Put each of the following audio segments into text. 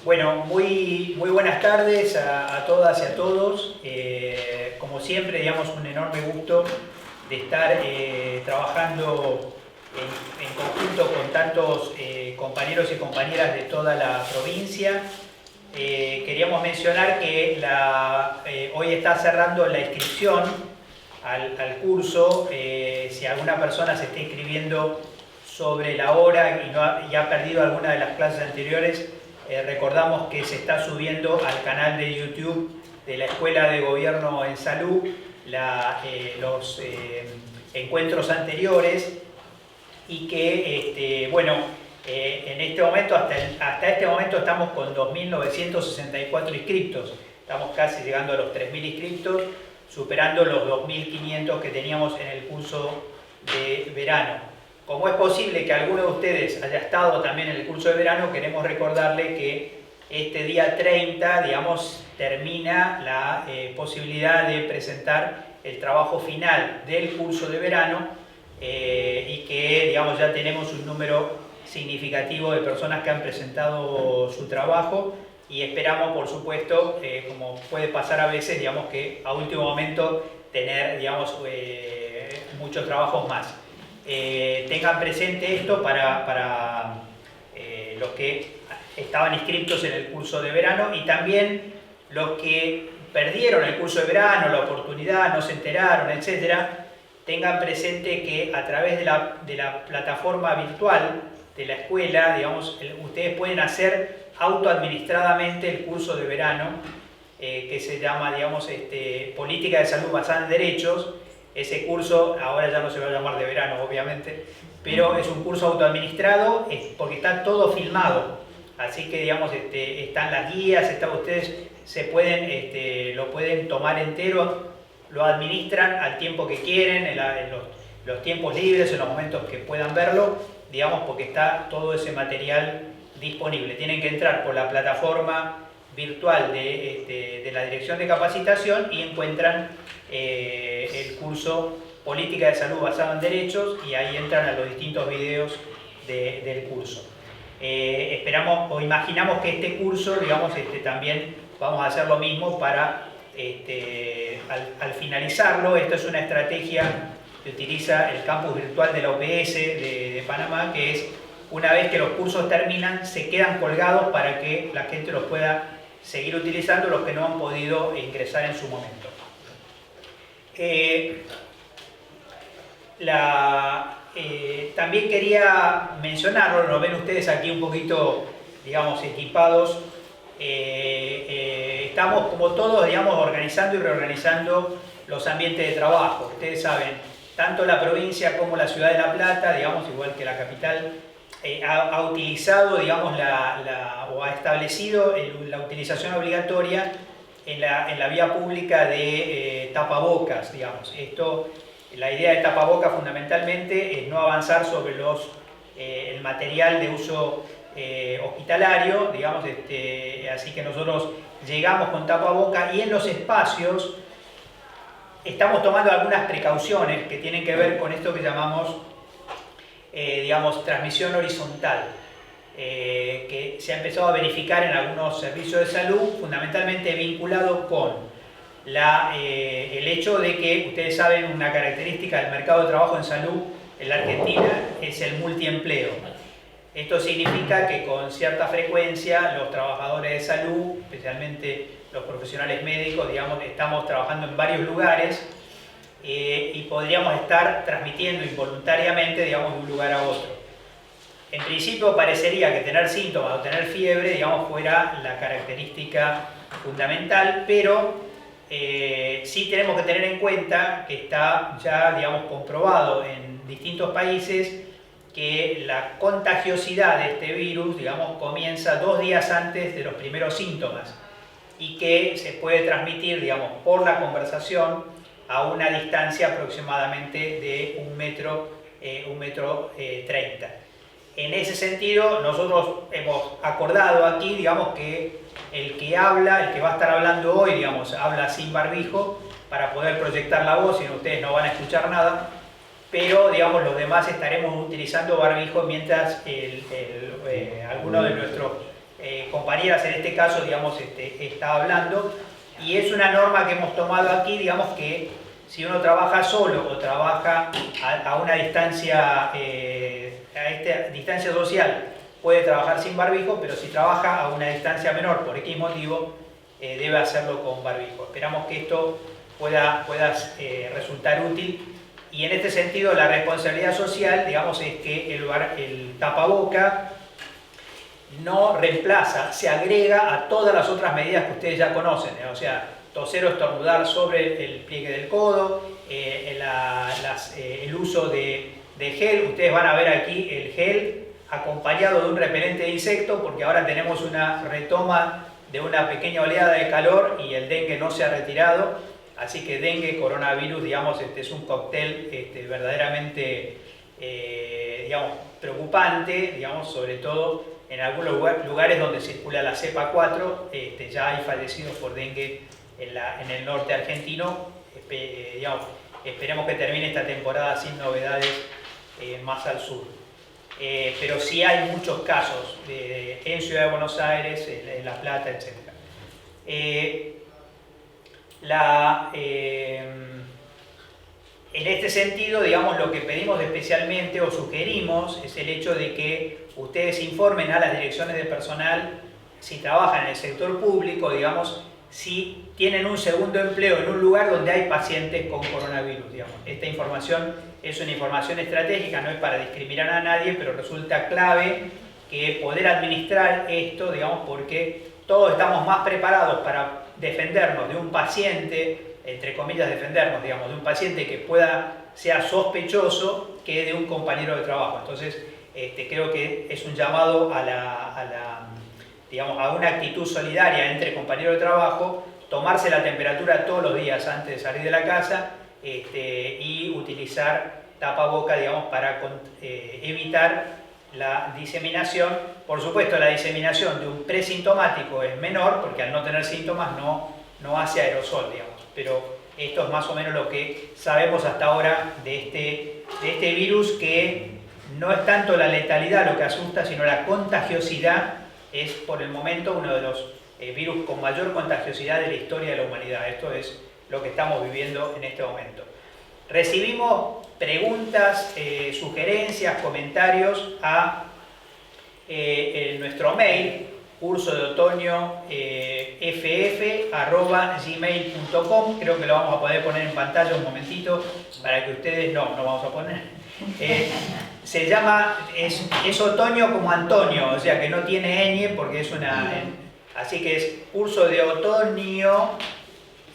Bueno, muy buenas tardes a todas y a todos. Como siempre, digamos, un enorme gusto de estar trabajando en conjunto con tantos compañeros y compañeras de toda la provincia. Queríamos mencionar que hoy está cerrando la inscripción al curso. Si alguna persona se está inscribiendo sobre la hora y ha perdido alguna de las clases anteriores, recordamos que se está subiendo al canal de YouTube de la Escuela de Gobierno en Salud los encuentros anteriores, y que, en este momento, hasta este momento estamos con 2.964 inscriptos. Estamos casi llegando a los 3.000 inscriptos, superando los 2.500 que teníamos en el curso de verano. Como es posible que alguno de ustedes haya estado también en el curso de verano, queremos recordarle que este día 30, digamos, termina la posibilidad de presentar el trabajo final del curso de verano, y que, digamos, ya tenemos un número significativo de personas que han presentado su trabajo, y esperamos, por supuesto, como puede pasar a veces, digamos, que a último momento tener, digamos, muchos trabajos más. Tengan presente esto para los que estaban inscritos en el curso de verano, y también los que perdieron el curso de verano, la oportunidad, no se enteraron, etcétera. Tengan presente que a través de la plataforma virtual de la escuela, digamos, ustedes pueden hacer autoadministradamente el curso de verano, que se llama, digamos, Política de Salud Basada en Derechos. Ese curso ahora ya no se va a llamar de verano, obviamente, pero es un curso autoadministrado porque está todo filmado. Así que, digamos, están las guías, ustedes lo pueden tomar entero, lo administran al tiempo que quieren, en los tiempos libres, en los momentos que puedan verlo, digamos, porque está todo ese material disponible. Tienen que entrar por la plataforma virtual de la Dirección de Capacitación y encuentran el curso Política de Salud Basada en Derechos, y ahí entran a los distintos videos del curso. Esperamos o imaginamos que este curso, digamos, también vamos a hacer lo mismo para, al finalizarlo. Esta es una estrategia que utiliza el campus virtual de la UPS de Panamá, que es, una vez que los cursos terminan, se quedan colgados para que la gente los pueda seguir utilizando, los que no han podido ingresar en su momento. También quería mencionarlo, lo ven ustedes aquí un poquito, digamos, equipados. Estamos, como todos, digamos, organizando y reorganizando los ambientes de trabajo. Ustedes saben, tanto la provincia como la ciudad de La Plata, digamos, igual que la capital, ha utilizado, digamos, o ha establecido la utilización obligatoria en la vía pública de tapabocas, digamos. La idea de tapabocas fundamentalmente es no avanzar sobre el material de uso hospitalario, digamos, así que nosotros llegamos con tapabocas, y en los espacios estamos tomando algunas precauciones que tienen que ver con esto que llamamos, digamos, transmisión horizontal, que se ha empezado a verificar en algunos servicios de salud, fundamentalmente vinculado con el hecho de que, ustedes saben, una característica del mercado de trabajo en salud en la Argentina es el multiempleo. Esto significa que con cierta frecuencia los trabajadores de salud, especialmente los profesionales médicos, digamos, estamos trabajando en varios lugares, y podríamos estar transmitiendo involuntariamente, digamos, de un lugar a otro. En principio parecería que tener síntomas o tener fiebre, digamos, fuera la característica fundamental, pero sí tenemos que tener en cuenta que está ya, digamos, comprobado en distintos países que la contagiosidad de este virus, digamos, comienza 2 días antes de los primeros síntomas, y que se puede transmitir, digamos, por la conversación a una distancia aproximadamente de 1,30 metros. En ese sentido, nosotros hemos acordado aquí, digamos, que el que habla, el que va a estar hablando hoy, digamos, habla sin barbijo para poder proyectar la voz, y ustedes no van a escuchar nada, pero, digamos, los demás estaremos utilizando barbijo mientras alguno de nuestros compañeras en este caso, digamos, está hablando, y es una norma que hemos tomado aquí, digamos que si uno trabaja solo o trabaja a una distancia, a esta distancia social, puede trabajar sin barbijo, pero si trabaja a una distancia menor por X motivo, debe hacerlo con barbijo. Esperamos que esto pueda resultar útil, y en este sentido la responsabilidad social, digamos, es que el tapaboca no reemplaza, se agrega a todas las otras medidas que ustedes ya conocen, o sea, toser o estornudar sobre el pliegue del codo, el uso de gel. Ustedes van a ver aquí el gel acompañado de un repelente de insectos, porque ahora tenemos una retoma de una pequeña oleada de calor y el dengue no se ha retirado, así que dengue, coronavirus, digamos, es un cóctel verdaderamente digamos, preocupante, digamos, sobre todo en algunos lugares donde circula la cepa 4, ya hay fallecidos por dengue en el norte argentino. Digamos, esperemos que termine esta temporada sin novedades más al sur. Pero sí hay muchos casos en Ciudad de Buenos Aires, en La Plata, etc. En este sentido, digamos, lo que pedimos especialmente o sugerimos es el hecho de que ustedes informen a las direcciones de personal, si trabajan en el sector público, digamos, si tienen un segundo empleo en un lugar donde hay pacientes con coronavirus, digamos. Esta información es una información estratégica, no es para discriminar a nadie, pero resulta clave que poder administrar esto, digamos, porque todos estamos más preparados para defendernos de un paciente, entre comillas defendernos, digamos, de un paciente que sea sospechoso, que de un compañero de trabajo. Entonces, creo que es un llamado digamos, a una actitud solidaria entre compañeros de trabajo, tomarse la temperatura todos los días antes de salir de la casa, y utilizar tapaboca, digamos, para evitar la diseminación. Por supuesto, la diseminación de un presintomático es menor, porque al no tener síntomas no hace aerosol, digamos. Pero esto es más o menos lo que sabemos hasta ahora de este virus, que no es tanto la letalidad lo que asusta, sino la contagiosidad. Es por el momento uno de los virus con mayor contagiosidad de la historia de la humanidad. Esto es lo que estamos viviendo en este momento. Recibimos preguntas, sugerencias, comentarios a nuestro mail, curso de otoño ff@gmail.com. Creo que lo vamos a poder poner en pantalla un momentito para que ustedes... No vamos a poner. Se llama, es otoño como Antonio, o sea que no tiene ñ porque es una... Así que es curso de otoño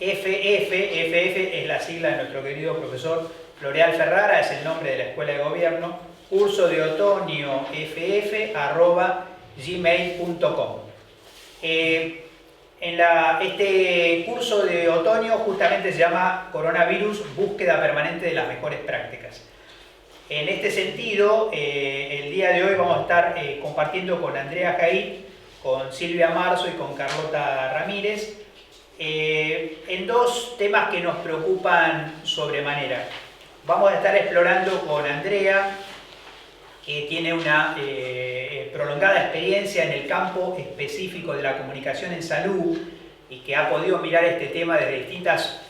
FF es la sigla de nuestro querido profesor Floreal Ferrara, es el nombre de la Escuela de Gobierno, curso de otoño ff@gmail.com. Este curso de otoño justamente se llama Coronavirus, búsqueda permanente de las mejores prácticas. En este sentido, el día de hoy vamos a estar compartiendo con Andrea Jaid, con Silvia Marzo y con Carlota Ramírez, en dos temas que nos preocupan sobremanera. Vamos a estar explorando con Andrea, que tiene una prolongada experiencia en el campo específico de la comunicación en salud y que ha podido mirar este tema desde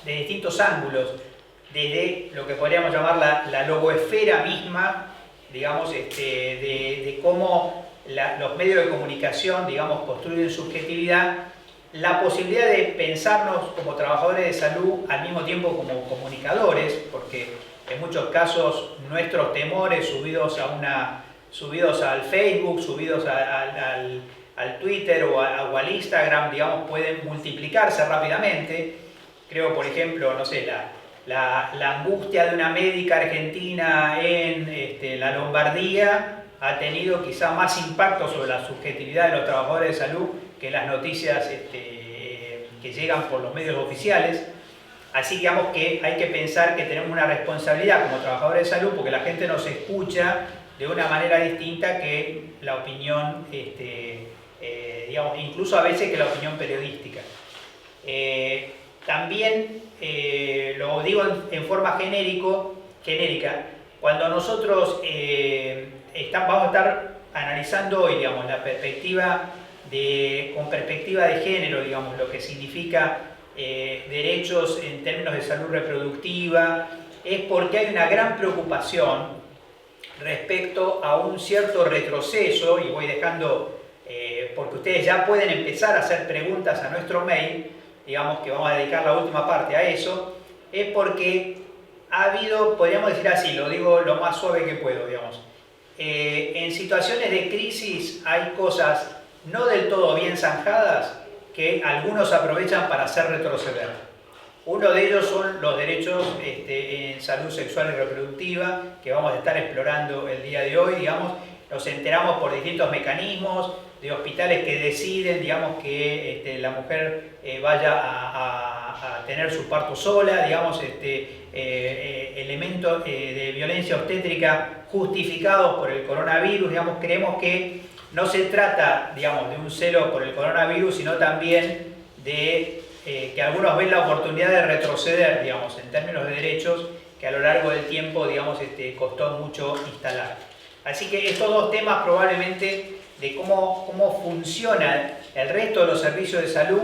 distintos ángulos, desde lo que podríamos llamar la logoesfera misma, digamos, de cómo los medios de comunicación, digamos, construyen subjetividad, la posibilidad de pensarnos como trabajadores de salud al mismo tiempo como comunicadores, porque en muchos casos nuestros temores subidos al Facebook, subidos al Twitter o al Instagram, digamos, pueden multiplicarse rápidamente. Creo, por ejemplo, no sé, la angustia de una médica argentina en la Lombardía ha tenido quizá más impacto sobre la subjetividad de los trabajadores de salud que las noticias que llegan por los medios oficiales. Así que digamos que hay que pensar que tenemos una responsabilidad como trabajadores de salud, porque la gente nos escucha de una manera distinta que la opinión, digamos, incluso a veces que la opinión periodística. También, lo digo en forma genérica, cuando nosotros vamos a estar analizando hoy, digamos, la perspectiva con perspectiva de género, digamos, lo que significa derechos en términos de salud reproductiva, es porque hay una gran preocupación respecto a un cierto retroceso, y voy dejando, porque ustedes ya pueden empezar a hacer preguntas a nuestro mail, digamos que vamos a dedicar la última parte a eso, es porque ha habido, podríamos decir así, lo digo lo más suave que puedo, digamos, en situaciones de crisis hay cosas no del todo bien zanjadas que algunos aprovechan para hacer retroceder. Uno de ellos son los derechos en salud sexual y reproductiva, que vamos a estar explorando el día de hoy, digamos. Nos enteramos por distintos mecanismos de hospitales que deciden, digamos, que la mujer vaya a tener su parto sola, digamos, elementos de violencia obstétrica justificados por el coronavirus, digamos. Creemos que no se trata, digamos, de un celo por el coronavirus, sino también de que algunos ven la oportunidad de retroceder, digamos, en términos de derechos que a lo largo del tiempo, digamos, costó mucho instalar. Así que estos dos temas probablemente de cómo funciona el resto de los servicios de salud,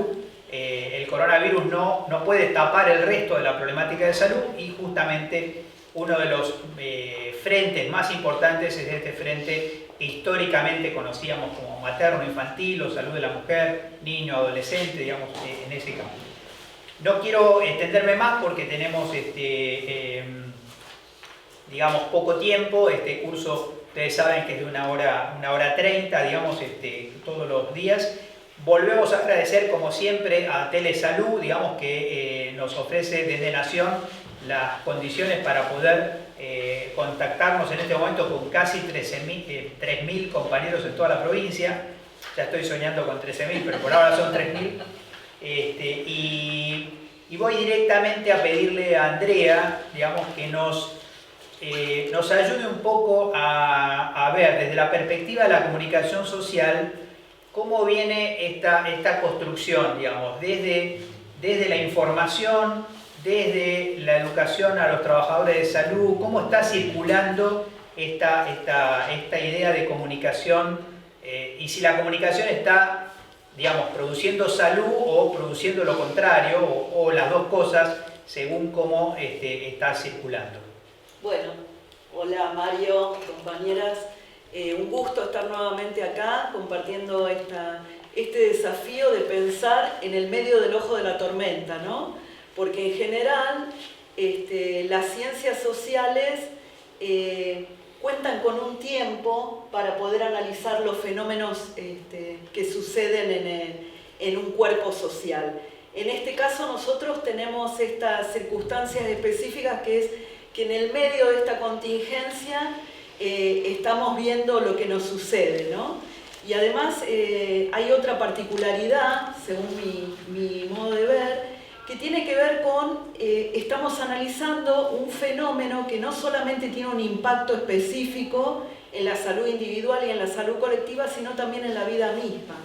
el coronavirus no puede tapar el resto de la problemática de salud, y justamente uno de los frentes más importantes es este frente que históricamente conocíamos como materno-infantil o salud de la mujer, niño, adolescente, digamos, en ese campo. No quiero extenderme más porque tenemos, digamos, poco tiempo. Este curso, ustedes saben que es de una hora 30, digamos, todos los días. Volvemos a agradecer, como siempre, a Telesalud, digamos, que nos ofrece desde Nación las condiciones para poder contactarnos en este momento con casi 3.000 compañeros en toda la provincia. Ya estoy soñando con 13.000, pero por ahora son 3.000. Y voy directamente a pedirle a Andrea, digamos, que nos ayude un poco a ver desde la perspectiva de la comunicación social cómo viene esta construcción, digamos, desde la información, desde la educación a los trabajadores de salud, cómo está circulando esta idea de comunicación, y si la comunicación está, digamos, produciendo salud o produciendo lo contrario, o las dos cosas, según cómo está circulando. Bueno, hola Mario, compañeras, un gusto estar nuevamente acá compartiendo este desafío de pensar en el medio del ojo de la tormenta, ¿no? Porque en general las ciencias sociales cuentan con un tiempo para poder analizar los fenómenos que suceden en un cuerpo social. En este caso nosotros tenemos estas circunstancias específicas, que es que en el medio de esta contingencia estamos viendo lo que nos sucede, ¿no? Y además hay otra particularidad, según mi modo de ver, que tiene que ver con, estamos analizando un fenómeno que no solamente tiene un impacto específico en la salud individual y en la salud colectiva, sino también en la vida misma,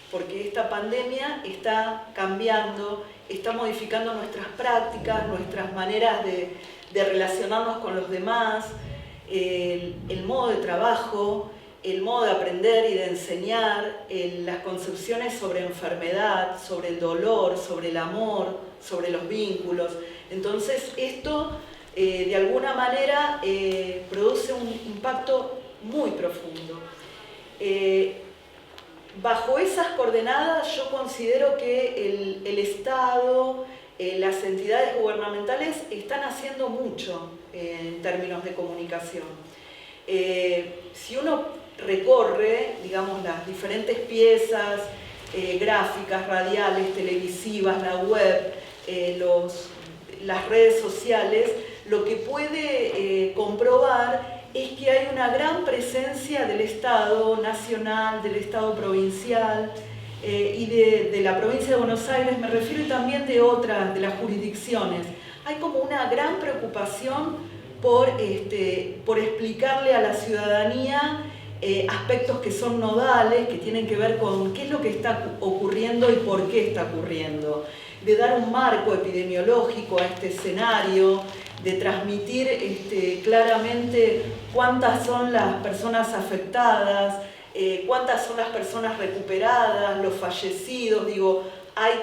porque esta pandemia está cambiando, está modificando nuestras prácticas, nuestras maneras de relacionarnos con los demás, el modo de trabajo, el modo de aprender y de enseñar, las concepciones sobre enfermedad, sobre el dolor, sobre el amor, sobre los vínculos. Entonces esto de alguna manera produce un impacto muy profundo. Bajo esas coordenadas yo considero que el Estado, las entidades gubernamentales están haciendo mucho en términos de comunicación. Si uno recorre, digamos, las diferentes piezas gráficas, radiales, televisivas, la web, las redes sociales, lo que puede comprobar es que hay una gran presencia del Estado nacional, del Estado provincial y de la provincia de Buenos Aires, me refiero, y también de otras, de las jurisdicciones. Hay como una gran preocupación por explicarle a la ciudadanía aspectos que son nodales, que tienen que ver con qué es lo que está ocurriendo y por qué está ocurriendo, de dar un marco epidemiológico a este escenario, de transmitir claramente cuántas son las personas afectadas, cuántas son las personas recuperadas, los fallecidos, digo, hay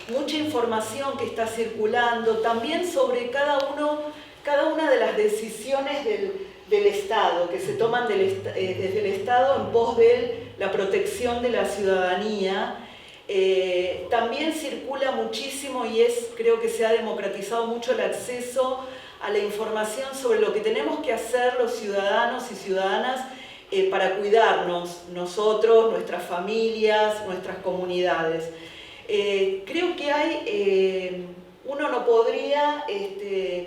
mucha información que está circulando, también sobre cada una de las decisiones del Estado, que se toman desde el Estado en pos de la protección de la ciudadanía. También circula muchísimo y creo que se ha democratizado mucho el acceso a la información sobre lo que tenemos que hacer los ciudadanos y ciudadanas para cuidarnos, nosotros, nuestras familias, nuestras comunidades. Creo que uno no podría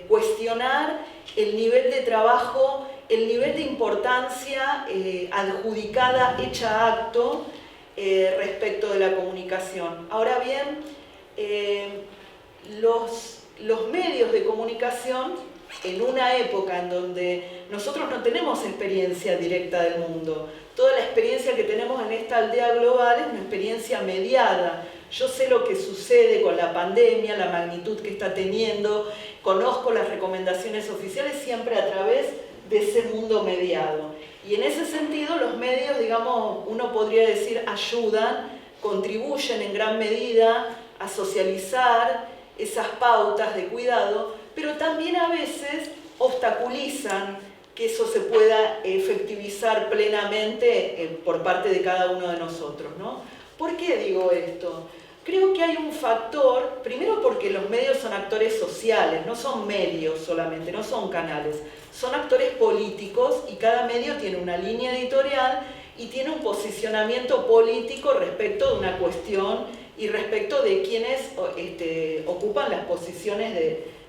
cuestionar el nivel de trabajo, el nivel de importancia adjudicada, hecha a acto, respecto de la comunicación. Ahora bien, los medios de comunicación, en una época en donde nosotros no tenemos experiencia directa del mundo, toda la experiencia que tenemos en esta aldea global es una experiencia mediada. Yo sé lo que sucede con la pandemia, la magnitud que está teniendo, conozco las recomendaciones oficiales siempre a través de ese mundo mediado. Y en ese sentido los medios, digamos, uno podría decir, ayudan, contribuyen en gran medida a socializar esas pautas de cuidado, pero también a veces obstaculizan que eso se pueda efectivizar plenamente por parte de cada uno de nosotros, ¿no? ¿Por qué digo esto? Creo que hay un factor, primero porque los medios son actores sociales, no son medios solamente, no son canales, son actores políticos y cada medio tiene una línea editorial y tiene un posicionamiento político respecto de una cuestión y respecto de quienes ocupan las posiciones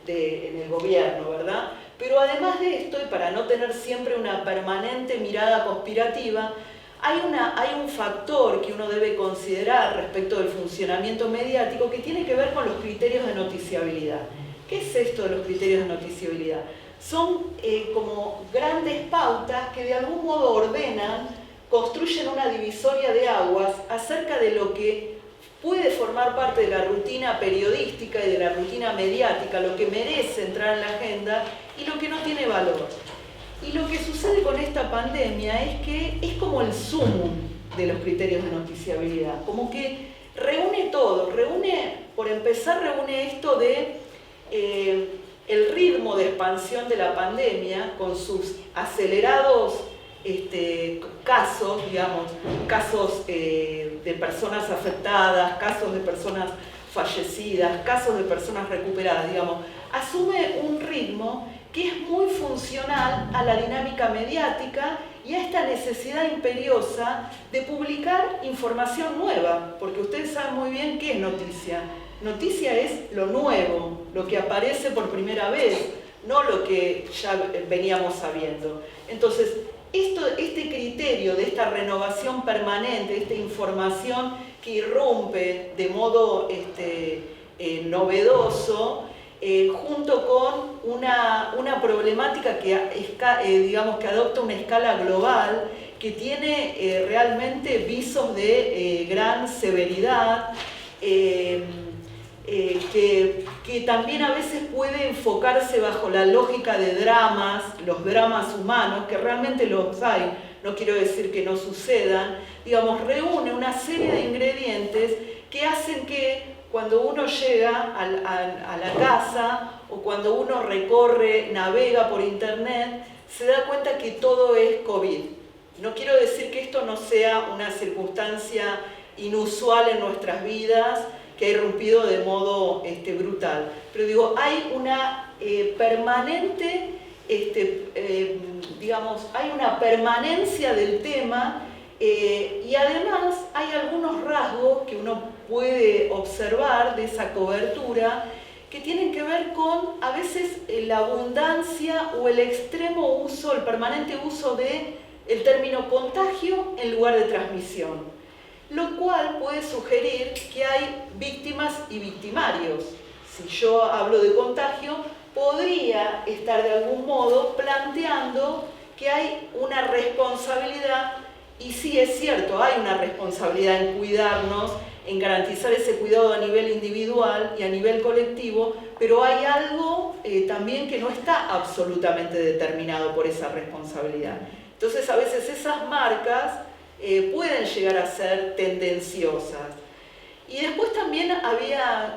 en el gobierno, ¿verdad? Pero además de esto, y para no tener siempre una permanente mirada conspirativa, hay un factor que uno debe considerar respecto del funcionamiento mediático que tiene que ver con los criterios de noticiabilidad. ¿Qué es esto de los criterios de noticiabilidad? Son como grandes pautas que de algún modo ordenan, construyen una divisoria de aguas acerca de lo que puede formar parte de la rutina periodística y de la rutina mediática, lo que merece entrar en la agenda y lo que no tiene valor. Y lo que sucede con esta pandemia es que es como el sumum de los criterios de noticiabilidad, como que reúne todo, por empezar reúne esto de el ritmo de expansión de la pandemia con sus acelerados casos, digamos, casos de personas afectadas, casos de personas fallecidas, casos de personas recuperadas, digamos, asume un ritmo que es muy funcional a la dinámica mediática y a esta necesidad imperiosa de publicar información nueva, porque ustedes saben muy bien qué es noticia. Noticia es lo nuevo, lo que aparece por primera vez, no lo que ya veníamos sabiendo. Entonces, este criterio de esta renovación permanente, de esta información que irrumpe de modo novedoso, junto con una problemática que, digamos, que adopta una escala global, que tiene realmente visos de gran severidad, que también a veces puede enfocarse bajo la lógica de dramas, los dramas humanos, que realmente los hay, no quiero decir que no sucedan, digamos, reúne una serie de ingredientes que hacen que cuando uno llega a la casa o cuando uno recorre, navega por internet, se da cuenta que todo es COVID. No quiero decir que esto no sea una circunstancia inusual en nuestras vidas, que ha irrumpido de modo brutal. Pero digo, hay una permanente, digamos, hay una permanencia del tema y además hay algunos rasgos que uno puede observar de esa cobertura que tienen que ver con, a veces, la abundancia o el extremo uso, el permanente uso del término contagio en lugar de transmisión, lo cual puede sugerir que hay víctimas y victimarios. Si yo hablo de contagio, podría estar de algún modo planteando que hay una responsabilidad, y sí es cierto, hay una responsabilidad en cuidarnos, en garantizar ese cuidado a nivel individual y a nivel colectivo, pero hay algo también que no está absolutamente determinado por esa responsabilidad. Entonces a veces esas marcas pueden llegar a ser tendenciosas. Y después también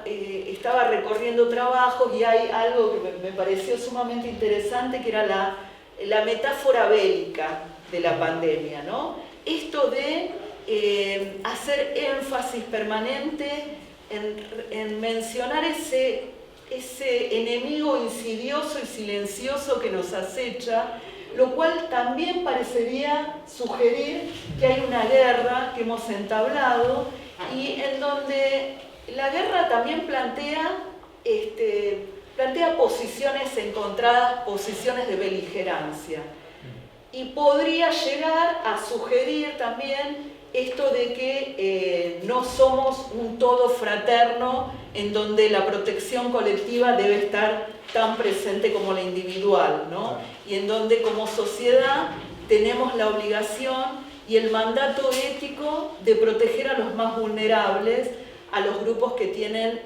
estaba recorriendo trabajos y hay algo que me pareció sumamente interesante, que era la metáfora bélica de la pandemia, ¿no? Esto de hacer énfasis permanente en mencionar ese enemigo insidioso y silencioso que nos acecha, lo cual también parecería sugerir que hay una guerra que hemos entablado y en donde la guerra también plantea posiciones encontradas, posiciones de beligerancia. Y podría llegar a sugerir también esto de que no somos un todo fraterno en donde la protección colectiva debe estar tan presente como la individual, ¿no? Y en donde como sociedad tenemos la obligación y el mandato ético de proteger a los más vulnerables, a los grupos que tienen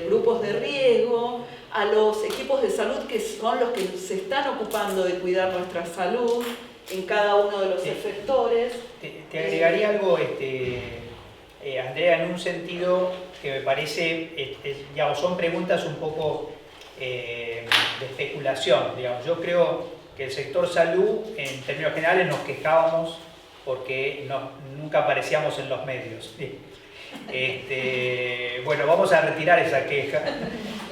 grupos de riesgo, a los equipos de salud que son los que se están ocupando de cuidar nuestra salud en cada uno de los efectores. Te agregaría algo, Andrea, en un sentido que me parece, digamos, son preguntas un poco de especulación. Digamos. Yo creo que el sector salud, en términos generales, nos quejábamos porque nunca aparecíamos en los medios. Bueno, vamos a retirar esa queja,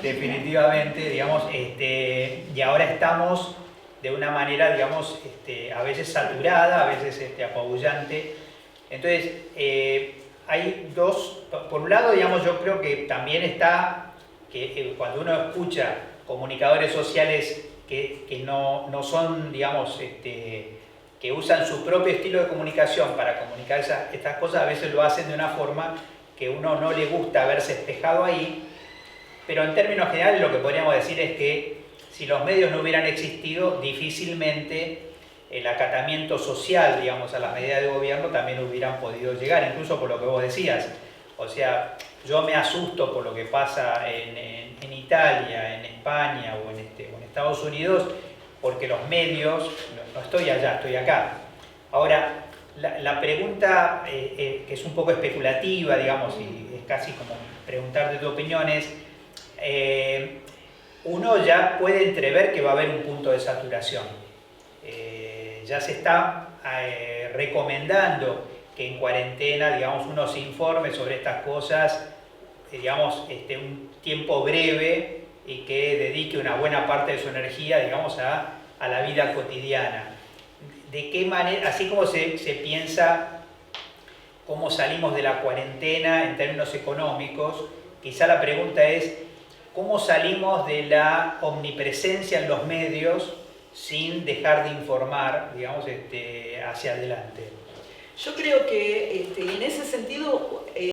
definitivamente, digamos, y ahora estamos de una manera, digamos, a veces saturada, a veces apabullante. Entonces, hay dos, por un lado, digamos, yo creo que también está, que cuando uno escucha comunicadores sociales que no son, digamos, que usan su propio estilo de comunicación para comunicar estas cosas, a veces lo hacen de una forma que uno no le gusta verse espejado ahí, pero en términos generales lo que podríamos decir es que si los medios no hubieran existido, difícilmente el acatamiento social, digamos, a las medidas de gobierno también hubieran podido llegar, incluso por lo que vos decías. O sea, yo me asusto por lo que pasa en Italia, en España o en Estados Unidos, porque los medios, no estoy allá, estoy acá. Ahora, la pregunta que es un poco especulativa, digamos, y es casi como preguntarte tu opinión es, uno ya puede entrever que va a haber un punto de saturación. Ya se está recomendando que en cuarentena, digamos, uno se informe sobre estas cosas, digamos, un tiempo breve y que dedique una buena parte de su energía, digamos, a la vida cotidiana. ¿De qué manera, así como se piensa cómo salimos de la cuarentena en términos económicos, quizá la pregunta es cómo salimos de la omnipresencia en los medios sin dejar de informar, digamos, hacia adelante? Yo creo que en ese sentido hay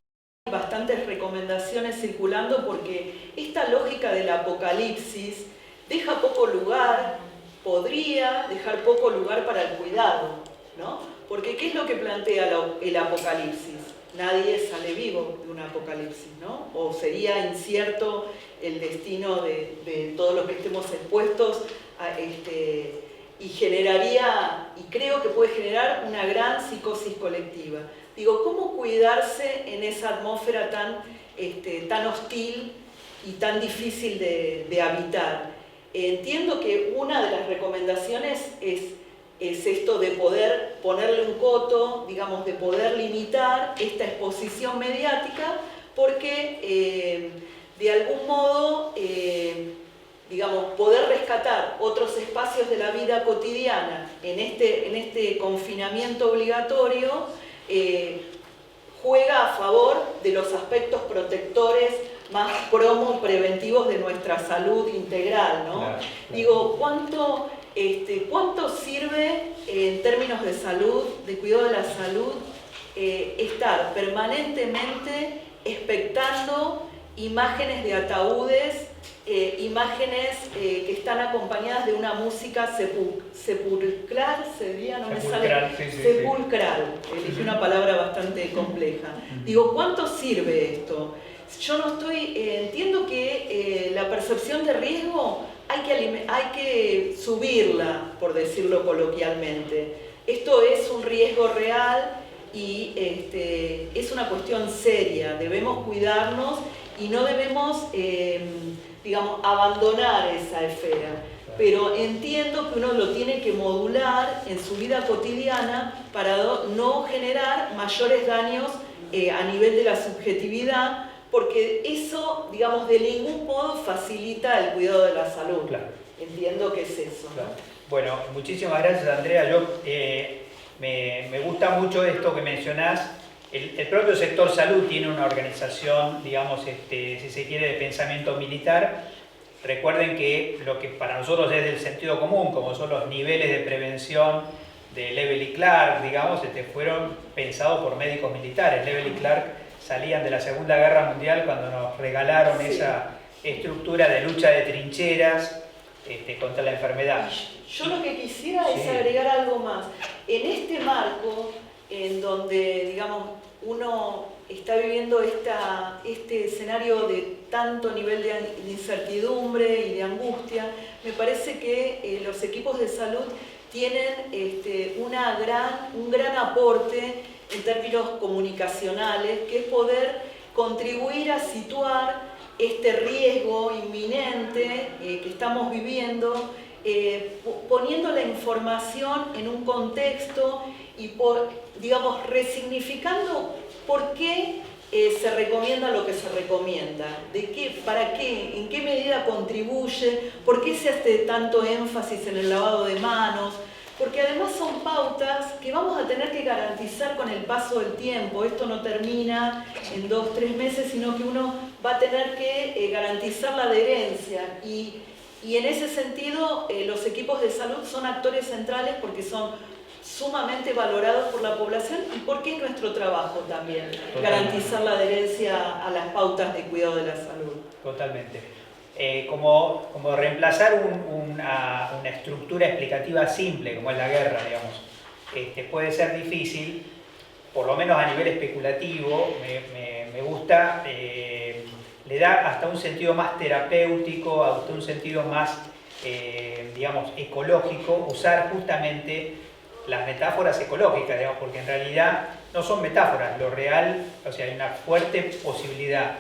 bastantes recomendaciones circulando porque esta lógica del apocalipsis deja poco lugar, podría dejar poco lugar para el cuidado, ¿no? Porque ¿qué es lo que plantea el apocalipsis? Nadie sale vivo de un apocalipsis, ¿no? O sería incierto el destino de todos los que estemos expuestos y generaría, y creo que puede generar una gran psicosis colectiva. Digo, ¿cómo cuidarse en esa atmósfera tan hostil y tan difícil de habitar? Entiendo que una de las recomendaciones es esto de poder ponerle un coto, digamos, de poder limitar esta exposición mediática, porque de algún modo, digamos, poder rescatar otros espacios de la vida cotidiana en este confinamiento obligatorio, juega a favor de los aspectos protectores más preventivos de nuestra salud integral, ¿no? Claro, claro. Digo, ¿cuánto sirve en términos de salud, de cuidado de la salud, estar permanentemente expectando imágenes de ataúdes, imágenes que están acompañadas de una música sepulcral, sería, no me sale, sepulcral, elegí una palabra bastante compleja. Digo, ¿cuánto sirve esto? Yo no entiendo que la percepción de riesgo hay que subirla, por decirlo coloquialmente. esto es un riesgo real y es una cuestión seria. Debemos cuidarnos y no debemos, digamos, abandonar esa esfera. Pero entiendo que uno lo tiene que modular en su vida cotidiana para no generar mayores daños a nivel de la subjetividad, porque eso, digamos, de ningún modo facilita el cuidado de la salud. Claro. Entiendo que es eso, ¿no? Claro. Bueno, muchísimas gracias, Andrea. Me gusta mucho esto que mencionás. El propio sector salud tiene una organización, digamos, si se quiere, de pensamiento militar. Recuerden que lo que para nosotros es del sentido común, como son los niveles de prevención de Level y Clark, digamos, fueron pensados por médicos militares. Level y Clark salían de la Segunda Guerra Mundial cuando nos regalaron esa estructura de lucha de trincheras contra la enfermedad. Yo lo que quisiera es agregar algo más. En este marco, en donde, digamos, uno está viviendo este escenario de tanto nivel de incertidumbre y de angustia, me parece que los equipos de salud tienen un gran aporte en términos comunicacionales, que es poder contribuir a situar este riesgo inminente que estamos viviendo, poniendo la información en un contexto y, digamos, resignificando por qué se recomienda lo que se recomienda, para qué, en qué medida contribuye, por qué se hace tanto énfasis en el lavado de manos, porque además son pautas que vamos a tener que garantizar con el paso del tiempo. Esto no termina en 2 o 3 meses, sino que uno va a tener que garantizar la adherencia. Y en ese sentido, los equipos de salud son actores centrales porque son sumamente valorados por la población y porque es nuestro trabajo también, garantizar la adherencia a las pautas de cuidado de la salud. Totalmente. Como reemplazar una estructura explicativa simple, como es la guerra, digamos, puede ser difícil, por lo menos a nivel especulativo. Me gusta, le da hasta un sentido más terapéutico, hasta un sentido más, digamos, ecológico, usar justamente las metáforas ecológicas, digamos, porque en realidad no son metáforas, lo real, o sea, hay una fuerte posibilidad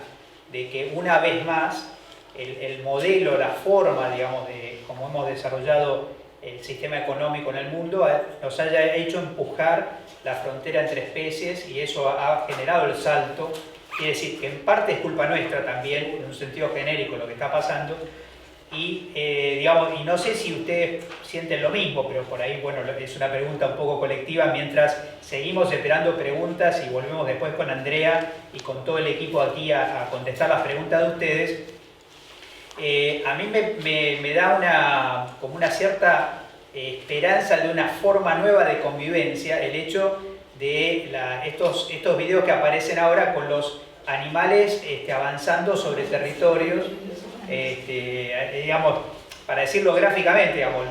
de que una vez más el modelo, la forma, digamos, de cómo hemos desarrollado el sistema económico en el mundo nos haya hecho empujar la frontera entre especies, y eso ha generado el salto. Quiere decir que en parte es culpa nuestra también, en un sentido genérico, lo que está pasando. Y, digamos, y no sé si ustedes sienten lo mismo, pero por ahí, bueno, es una pregunta un poco colectiva, mientras seguimos esperando preguntas y volvemos después con Andrea y con todo el equipo aquí a contestar las preguntas de ustedes. A mí me da como una cierta esperanza de una forma nueva de convivencia el hecho de estos videos que aparecen ahora con los animales avanzando sobre territorios, digamos, para decirlo gráficamente, digamos,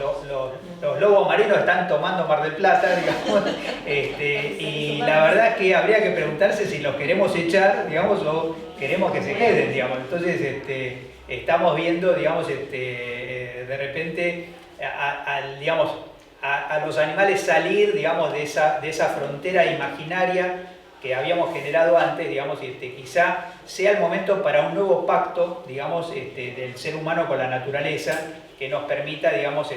los lobos marinos están tomando Mar del Plata, digamos, y la verdad es que habría que preguntarse si los queremos echar, digamos, o queremos que se queden, digamos. Entonces, estamos viendo, digamos, de repente digamos, a los animales salir, digamos, de esa frontera imaginaria que habíamos generado antes, digamos, quizá sea el momento para un nuevo pacto, digamos, del ser humano con la naturaleza, que nos permita, digamos,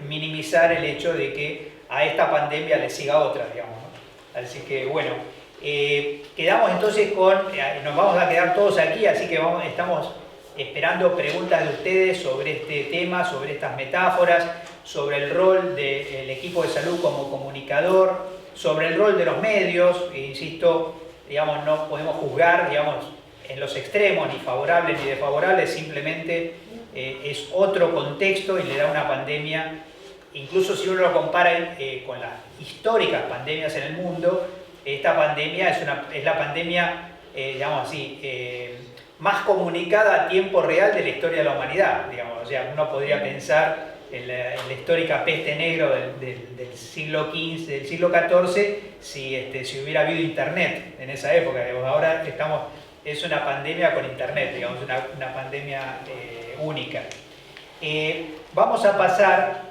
minimizar el hecho de que a esta pandemia le siga otra, digamos, ¿no? Así que, bueno, quedamos entonces nos vamos a quedar todos aquí, así que estamos esperando preguntas de ustedes sobre este tema, sobre estas metáforas, sobre el rol del equipo de salud como comunicador, sobre el rol de los medios. Insisto, digamos, no podemos juzgar, digamos, en los extremos, ni favorables ni desfavorables, simplemente es otro contexto y le da una pandemia, incluso si uno lo compara con las históricas pandemias en el mundo, esta pandemia es la pandemia, digamos así, más comunicada a tiempo real de la historia de la humanidad, digamos. O sea, uno podría pensar en la histórica peste negra del siglo XV, del siglo XIV, si hubiera habido internet en esa época. Digamos. Ahora es una pandemia con internet, digamos, una pandemia única. Vamos a pasar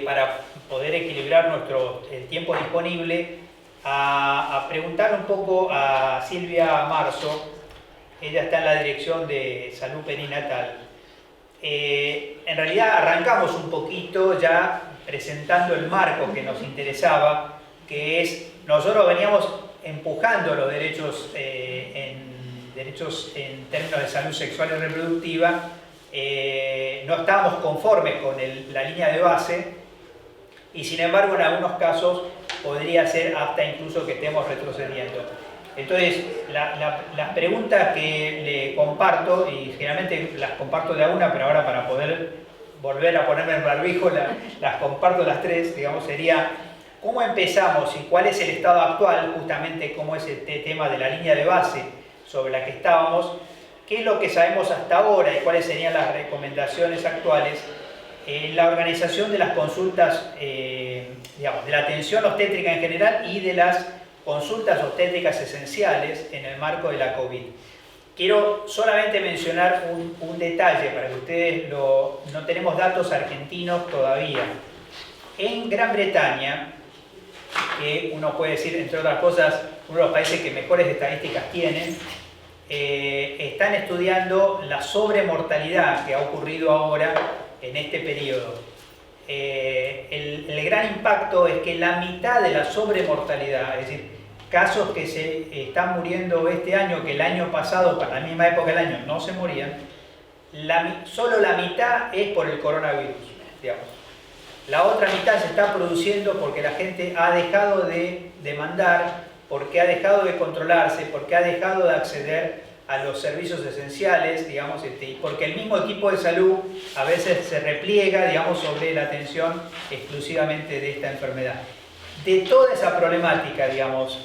para poder equilibrar el tiempo disponible, a preguntarle un poco a Silvia Marzo. Ella está en la Dirección de Salud Perinatal. En realidad arrancamos un poquito ya presentando el marco que nos interesaba, que es, nosotros veníamos empujando los derechos en términos de salud sexual y reproductiva. No estábamos conformes con la línea de base y sin embargo en algunos casos podría ser hasta incluso que estemos retrocediendo. Entonces, las preguntas que le comparto, y generalmente las comparto de a una, pero ahora para poder volver a ponerme el barbijo, las comparto las tres, digamos, sería ¿cómo empezamos y cuál es el estado actual, justamente cómo es este tema de la línea de base sobre la que estábamos? ¿Qué es lo que sabemos hasta ahora y cuáles serían las recomendaciones actuales? La organización de las consultas, digamos, de la atención obstétrica en general y de las consultas obstétricas esenciales en el marco de la COVID. Quiero solamente mencionar un detalle para que ustedes no tenemos datos argentinos todavía. En Gran Bretaña, que uno puede decir, entre otras cosas, uno de los países que mejores estadísticas tienen, están estudiando la sobremortalidad que ha ocurrido ahora en este periodo. El gran impacto es que la mitad de la sobremortalidad, es decir, casos que se están muriendo este año, que el año pasado, para la misma época del año, no se morían, solo la mitad es por el coronavirus, digamos. La otra mitad se está produciendo porque la gente ha dejado de demandar, porque ha dejado de controlarse, porque ha dejado de acceder a los servicios esenciales, digamos, y porque el mismo equipo de salud a veces se repliega, digamos, sobre la atención exclusivamente de esta enfermedad. De toda esa problemática, digamos,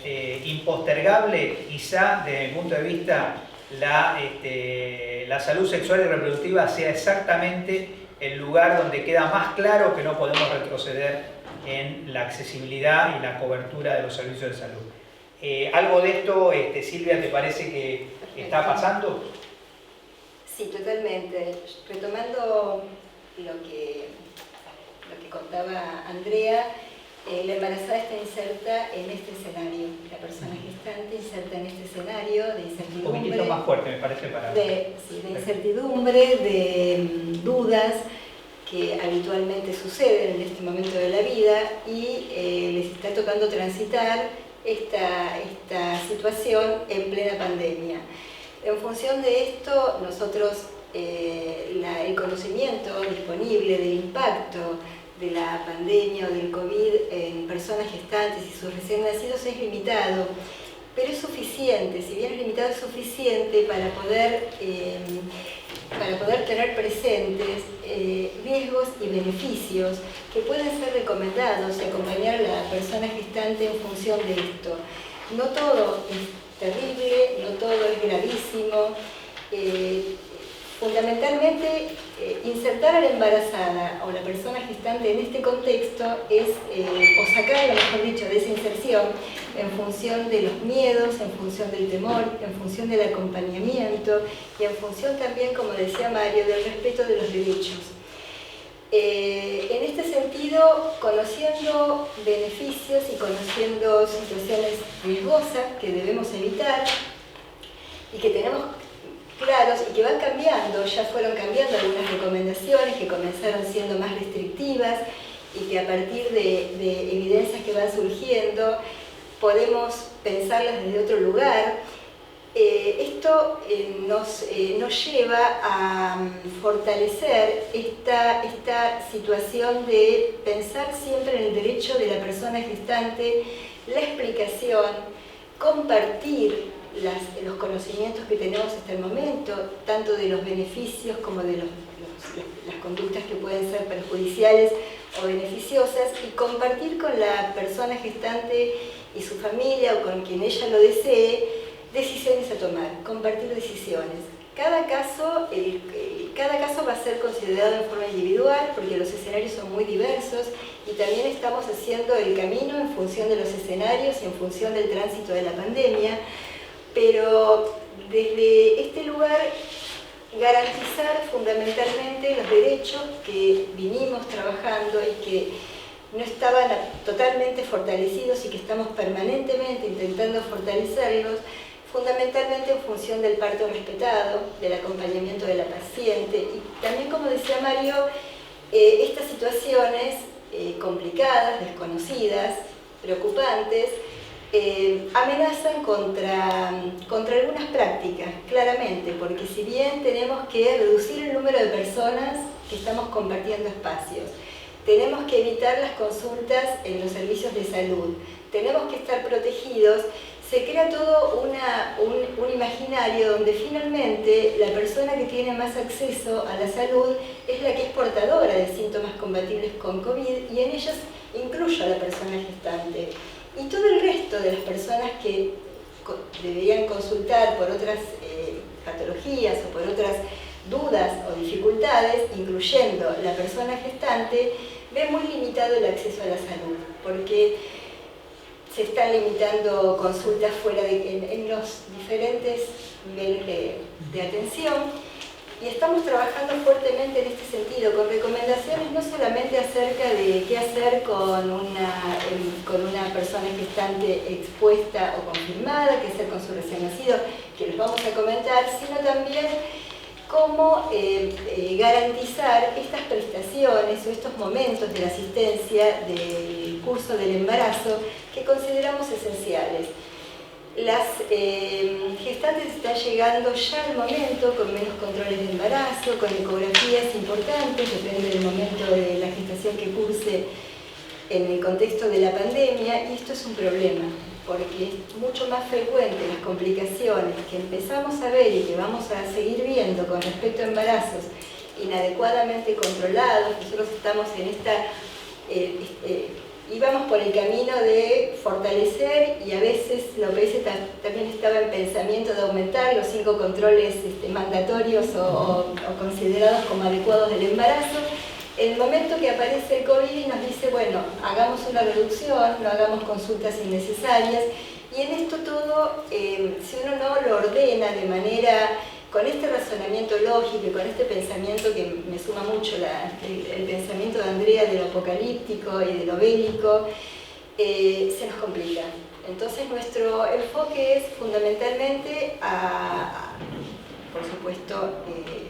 impostergable, quizá desde mi punto de vista la salud sexual y reproductiva sea exactamente el lugar donde queda más claro que no podemos retroceder en la accesibilidad y la cobertura de los servicios de salud. ¿Algo de esto, Silvia, te parece que está pasando? Sí, totalmente. Retomando lo que contaba Andrea, la embarazada está inserta en este escenario, la persona gestante inserta en este escenario de incertidumbre. Un poquitito más fuerte, me parece, para... de incertidumbre, de dudas que habitualmente suceden en este momento de la vida y les está tocando transitar esta situación en plena pandemia. En función de esto, nosotros el conocimiento disponible del impacto de la pandemia o del COVID en personas gestantes y sus recién nacidos es limitado, pero es suficiente, si bien es limitado es suficiente para poder tener presentes riesgos y beneficios que pueden ser recomendados y acompañar a la persona gestante en función de esto. No todo es terrible, no todo es gravísimo. Fundamentalmente, insertar a la embarazada o la persona gestante en este contexto es, o sacarla, mejor dicho, de esa inserción en función de los miedos, en función del temor, en función del acompañamiento y en función también, como decía Mario, del respeto de los derechos. En este sentido, conociendo beneficios y conociendo situaciones riesgosas que debemos evitar y que tenemos claros y que van cambiando, ya fueron cambiando algunas recomendaciones que comenzaron siendo más restrictivas y que a partir de evidencias que van surgiendo podemos pensarlas desde otro lugar. Esto nos lleva a fortalecer esta situación de pensar siempre en el derecho de la persona gestante, la explicación, compartir los conocimientos que tenemos hasta el momento, tanto de los beneficios como de las conductas que pueden ser perjudiciales o beneficiosas, y compartir con la persona gestante y su familia o con quien ella lo desee decisiones a tomar, compartir decisiones. Cada caso va a ser considerado en forma individual porque los escenarios son muy diversos y también estamos haciendo el camino en función de los escenarios y en función del tránsito de la pandemia. Pero desde este lugar garantizar fundamentalmente los derechos que vinimos trabajando y que no estaban totalmente fortalecidos y que estamos permanentemente intentando fortalecerlos, fundamentalmente en función del parto respetado, del acompañamiento de la paciente y también, como decía Mario, estas situaciones complicadas, desconocidas, preocupantes, amenazan contra algunas prácticas, claramente, porque si bien tenemos que reducir el número de personas que estamos compartiendo espacios, tenemos que evitar las consultas en los servicios de salud, tenemos que estar protegidos, se crea todo un imaginario donde finalmente la persona que tiene más acceso a la salud es la que es portadora de síntomas compatibles con COVID y en ellas incluyo a la persona gestante. Y todo el resto de las personas que deberían consultar por otras patologías o por otras dudas o dificultades, incluyendo la persona gestante, ve muy limitado el acceso a la salud, porque se están limitando consultas en los diferentes niveles de atención. Y estamos trabajando fuertemente en este sentido, con recomendaciones no solamente acerca de qué hacer con una persona gestante expuesta o confirmada, qué hacer con su recién nacido, que les vamos a comentar, sino también cómo garantizar estas prestaciones o estos momentos de la asistencia del curso del embarazo que consideramos esenciales. Las gestantes están llegando ya al momento con menos controles de embarazo, con ecografías importantes, depende del momento de la gestación que curse en el contexto de la pandemia, y esto es un problema, porque es mucho más frecuente las complicaciones que empezamos a ver y que vamos a seguir viendo con respecto a embarazos inadecuadamente controlados. Nosotros estamos en esta... íbamos por el camino de fortalecer y a veces la OPS también estaba en pensamiento de aumentar los 5 controles mandatorios o considerados como adecuados del embarazo. En el momento que aparece el COVID y nos dice, bueno, hagamos una reducción, no hagamos consultas innecesarias, y en esto todo, si uno no lo ordena de manera, con este razonamiento lógico y con este pensamiento que me suma mucho el pensamiento de Andrea de lo apocalíptico y de lo bélico, se nos complica. Entonces nuestro enfoque es fundamentalmente por supuesto,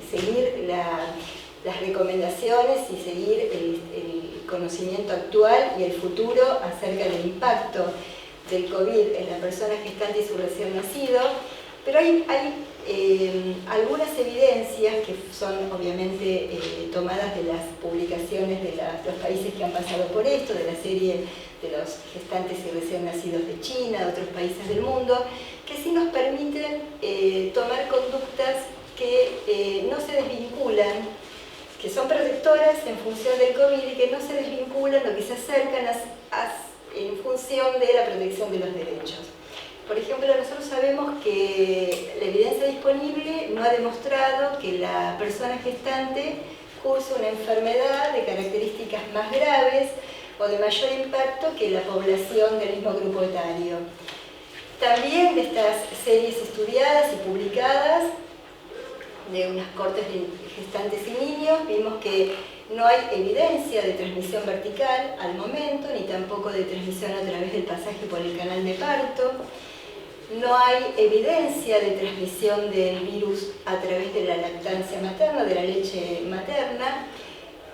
seguir las recomendaciones y seguir el conocimiento actual y el futuro acerca del impacto del COVID en la persona gestante y su recién nacido, pero hay algunas evidencias que son obviamente tomadas de las publicaciones de los países que han pasado por esto, de la serie de los gestantes y recién nacidos de China, de otros países del mundo, que sí nos permiten tomar conductas que no se desvinculan, que son protectoras en función del COVID y que no se desvinculan o que se acercan en función de la protección de los derechos. Por ejemplo, nosotros sabemos que la evidencia disponible no ha demostrado que la persona gestante curse una enfermedad de características más graves o de mayor impacto que la población del mismo grupo etario. También de estas series estudiadas y publicadas de unas cortes de gestantes y niños, vimos que no hay evidencia de transmisión vertical al momento, ni tampoco de transmisión a través del pasaje por el canal de parto. No hay evidencia de transmisión del virus a través de la lactancia materna, de la leche materna.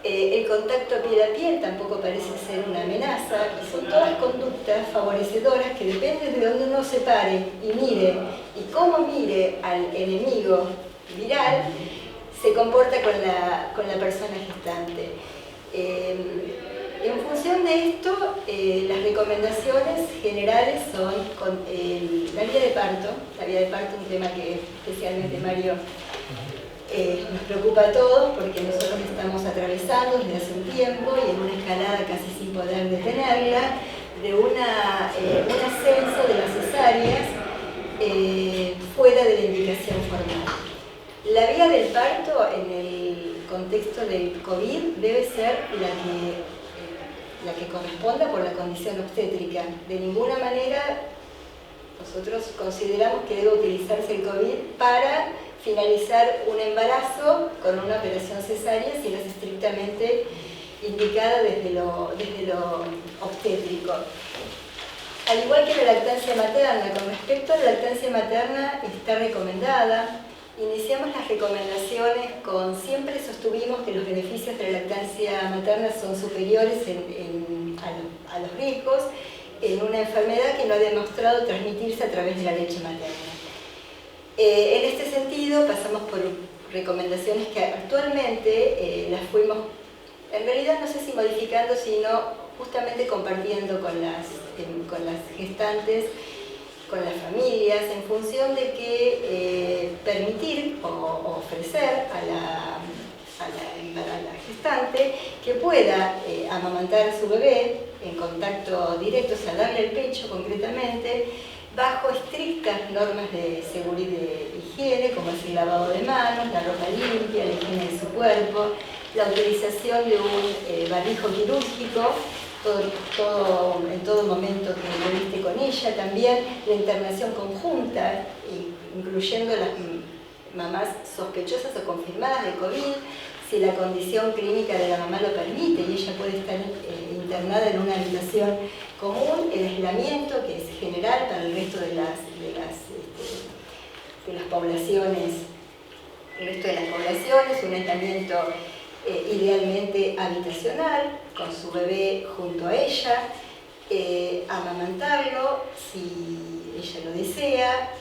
El contacto piel a piel tampoco parece ser una amenaza, y son todas conductas favorecedoras que depende de dónde uno se pare y mire, y cómo mire al enemigo viral, se comporta con la persona gestante. En función de esto, las recomendaciones generales son la vía de parto. La vía de parto es un tema que especialmente Mario nos preocupa a todos, porque nosotros estamos atravesando desde hace un tiempo y en una escalada casi sin poder detenerla, de un ascenso de las cesáreas fuera de la indicación formal. La vía del parto en el contexto del COVID debe ser la que corresponda por la condición obstétrica. De ninguna manera nosotros consideramos que debe utilizarse el COVID para finalizar un embarazo con una operación cesárea si no es estrictamente indicada desde lo obstétrico. Al igual que la lactancia materna, con respecto a la lactancia materna está recomendada. Iniciamos las recomendaciones siempre sostuvimos que los beneficios de la lactancia materna son superiores a los riesgos en una enfermedad que no ha demostrado transmitirse a través de la leche materna. En este sentido pasamos por recomendaciones que actualmente las fuimos, en realidad no sé si modificando, sino justamente compartiendo con las gestantes, con las familias, en función de que permitir o ofrecer a la gestante que pueda amamantar a su bebé en contacto directo, o sea, darle el pecho concretamente, bajo estrictas normas de seguridad y de higiene, como es el lavado de manos, la ropa limpia, la higiene de su cuerpo, la utilización de un barbijo quirúrgico, en todo momento que lo viste con ella, también la internación conjunta, incluyendo las mamás sospechosas o confirmadas de COVID, si la condición clínica de la mamá lo permite y ella puede estar internada en una habitación común, el aislamiento que es general para el resto de las poblaciones, un aislamiento idealmente habitacional, con su bebé junto a ella, amamantarlo si ella lo desea,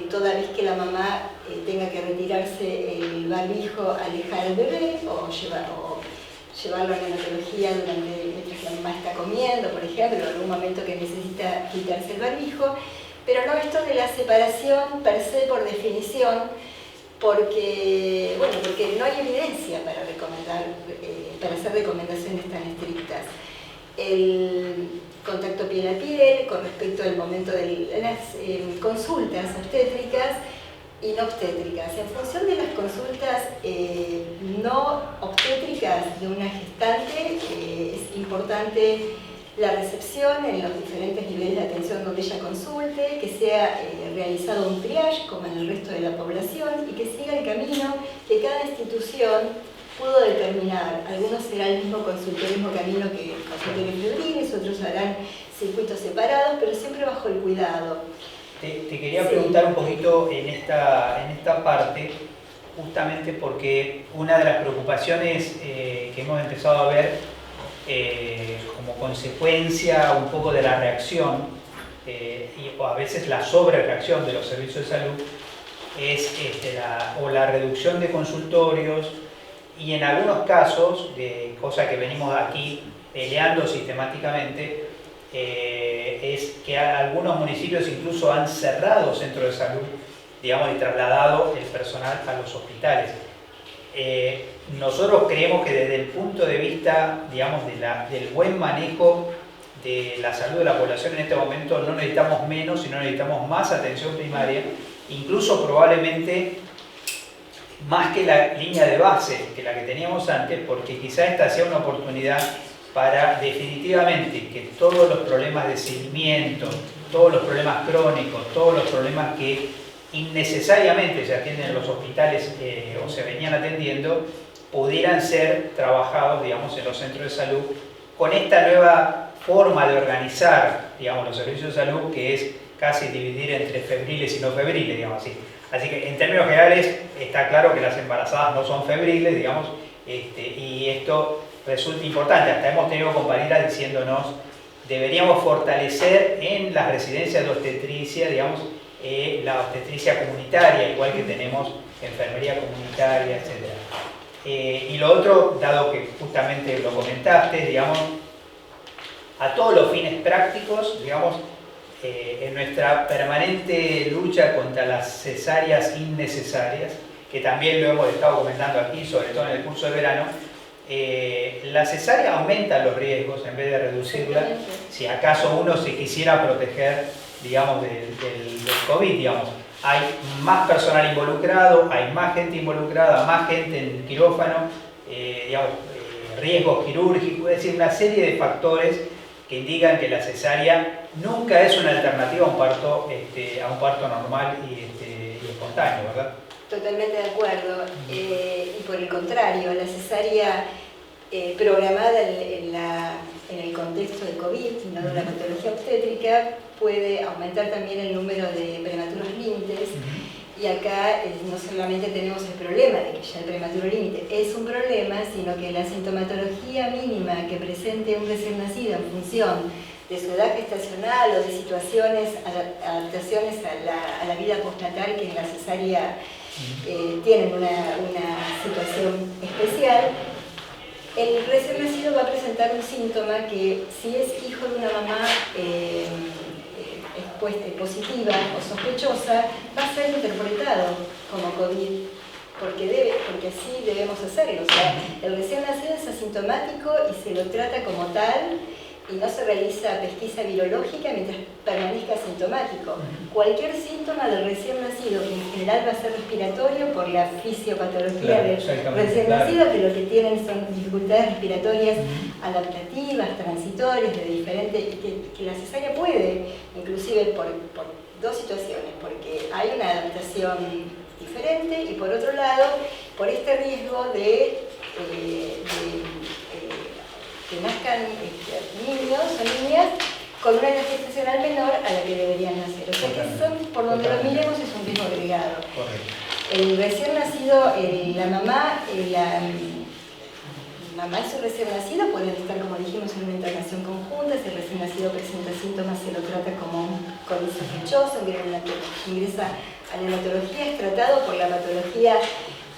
toda vez que la mamá tenga que retirarse el barbijo, alejar al bebé o llevarlo a la neonatología mientras la mamá está comiendo, por ejemplo, en algún momento que necesita quitarse el barbijo, pero no esto de la separación per se por definición, porque no hay evidencia para hacer recomendaciones tan estrictas. El contacto piel a piel con respecto al momento de las consultas obstétricas y no obstétricas. En función de las consultas no obstétricas de una gestante, es importante la recepción en los diferentes niveles de atención donde ella consulte, que sea realizado un triage como en el resto de la población y que siga el camino que cada institución pudo determinar. Algunos será el mismo camino que el consultorio febriles, otros harán circuitos separados, pero siempre bajo el cuidado. Te quería preguntar un poquito en esta parte, justamente porque una de las preocupaciones que hemos empezado a ver como consecuencia un poco de la reacción o a veces la sobrereacción de los servicios de salud es la reducción de consultorios y en algunos casos, cosa que venimos aquí peleando sistemáticamente, es que algunos municipios incluso han cerrado centros de salud, digamos, y trasladado el personal a los hospitales. Nosotros creemos que desde el punto de vista, digamos, del buen manejo de la salud de la población en este momento no necesitamos menos, sino necesitamos más atención primaria, incluso probablemente más que la línea de base que la que teníamos antes, porque quizá esta sea una oportunidad para definitivamente que todos los problemas de seguimiento, todos los problemas crónicos, todos los problemas que innecesariamente se atienden en los hospitales o se venían atendiendo, pudieran ser trabajados, digamos, en los centros de salud con esta nueva forma de organizar, digamos, los servicios de salud, que es casi dividir entre febriles y no febriles, digamos así. Así que en términos generales está claro que las embarazadas no son febriles, digamos, y esto resulta importante. Hasta hemos tenido compañeras diciéndonos deberíamos fortalecer en las residencias de obstetricia, digamos, la obstetricia comunitaria, igual que tenemos enfermería comunitaria, etc. Y lo otro, dado que justamente lo comentaste, digamos, a todos los fines prácticos, digamos, en nuestra permanente lucha contra las cesáreas innecesarias, que también lo hemos estado comentando aquí, sobre todo en el curso de verano, la cesárea aumenta los riesgos en vez de reducirla, si acaso uno se quisiera proteger, digamos, del COVID, digamos. Hay más personal involucrado, hay más gente involucrada, más gente en el quirófano, digamos, riesgos quirúrgicos, es decir, una serie de factores que indican que la cesárea nunca es una alternativa a un parto normal y espontáneo, ¿verdad? Totalmente de acuerdo. Y por el contrario, la cesárea programada en el contexto de COVID, no de una patología obstétrica, puede aumentar también el número de prematuros límites. Y acá no solamente tenemos el problema de que ya el prematuro límite es un problema, sino que la sintomatología mínima que presente un recién nacido en función de su edad gestacional o de situaciones, adaptaciones a la vida postnatal que en la cesárea tienen una situación especial, el recién nacido va a presentar un síntoma que, si es hijo de una mamá positiva o sospechosa, va a ser interpretado como COVID, porque así debemos hacerlo. O sea, el recién nacido es asintomático y se lo trata como tal, y no se realiza pesquisa virológica mientras permanezca asintomático. Cualquier síntoma del recién nacido, que en general va a ser respiratorio por la fisiopatología del recién nacido, que lo que tienen son dificultades respiratorias adaptativas, transitorias, de diferente, que la cesárea puede, inclusive por dos situaciones, porque hay una adaptación diferente y por otro lado, por este riesgo de que nazcan niños o niñas con una edad gestacional menor a la que deberían nacer. O sea que son, por donde lo miremos, es un riesgo agregado. El recién nacido, la mamá y su recién nacido pueden estar, como dijimos, en una internación conjunta. Si el recién nacido presenta síntomas, se lo trata como un COVID sospechoso, ingresa a la neonatología, es tratado por la patología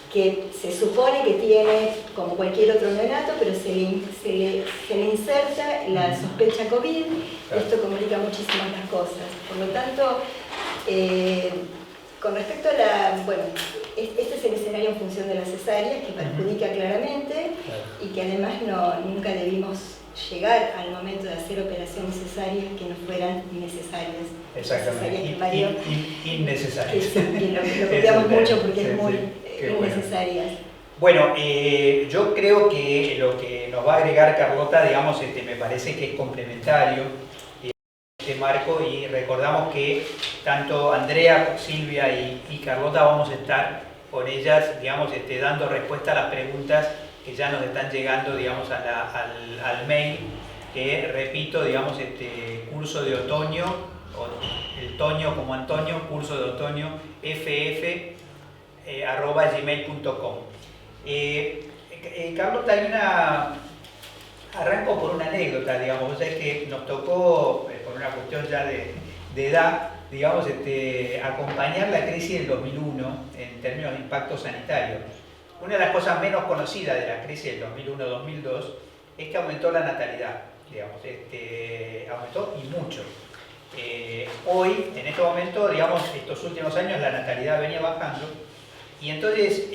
que se supone que tiene como cualquier otro neonato, pero se le inserta la sospecha COVID. Esto complica muchísimas las cosas. Por lo tanto, con respecto a este es el escenario en función de la cesárea, que perjudica claramente y que además nunca debimos llegar al momento de hacer operaciones cesáreas que no fueran necesarias. Exactamente, innecesarias. Y lo copiamos mucho porque es muy innecesarias. Bueno, yo creo que lo que nos va a agregar Carlota, digamos, me parece que es complementario este marco, y recordamos que tanto Andrea, Silvia y Carlota vamos a estar con ellas, digamos, dando respuesta a las preguntas que ya nos están llegando, digamos, al mail, que repito, digamos, curso de otoño, o el toño como Antonio, curso de otoño, @gmail.com. Carlota, arranco por una anécdota, digamos. O sea, es que nos tocó, por una cuestión ya de edad, digamos, acompañar la crisis del 2001 en términos de impacto sanitario. Una de las cosas menos conocidas de la crisis del 2001-2002 es que aumentó la natalidad, digamos, aumentó y mucho. Hoy, en este momento, digamos, estos últimos años la natalidad venía bajando, y entonces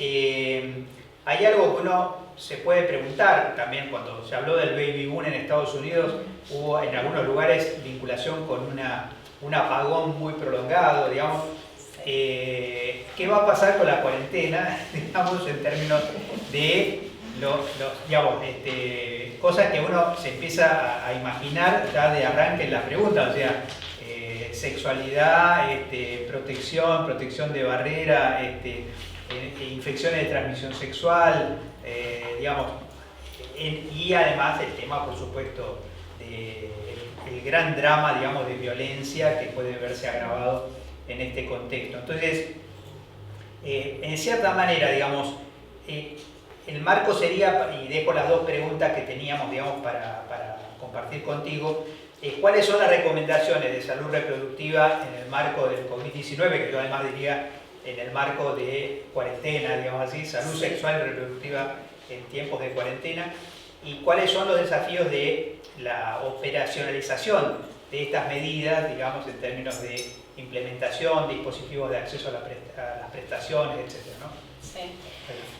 hay algo que uno se puede preguntar también. Cuando se habló del baby boom en Estados Unidos, hubo en algunos lugares vinculación con un apagón muy prolongado, digamos. ¿Qué va a pasar con la cuarentena, digamos, en términos de digamos, cosas que uno se empieza a imaginar ya de arranque en la pregunta? O sea, sexualidad, protección de barrera, infecciones de transmisión sexual, digamos, y además el tema, por supuesto, el gran drama, digamos, de violencia que puede verse agravado en este contexto. Entonces, en cierta manera, digamos, el marco sería, y dejo las dos preguntas que teníamos, digamos, para compartir contigo, ¿cuáles son las recomendaciones de salud reproductiva en el marco del COVID-19, que yo además diría en el marco de cuarentena, digamos así, salud sexual y reproductiva en tiempos de cuarentena? ¿Y cuáles son los desafíos de la operacionalización de estas medidas, digamos, en términos de implementación, dispositivos de acceso a las prestaciones, etcétera, ¿no? Sí.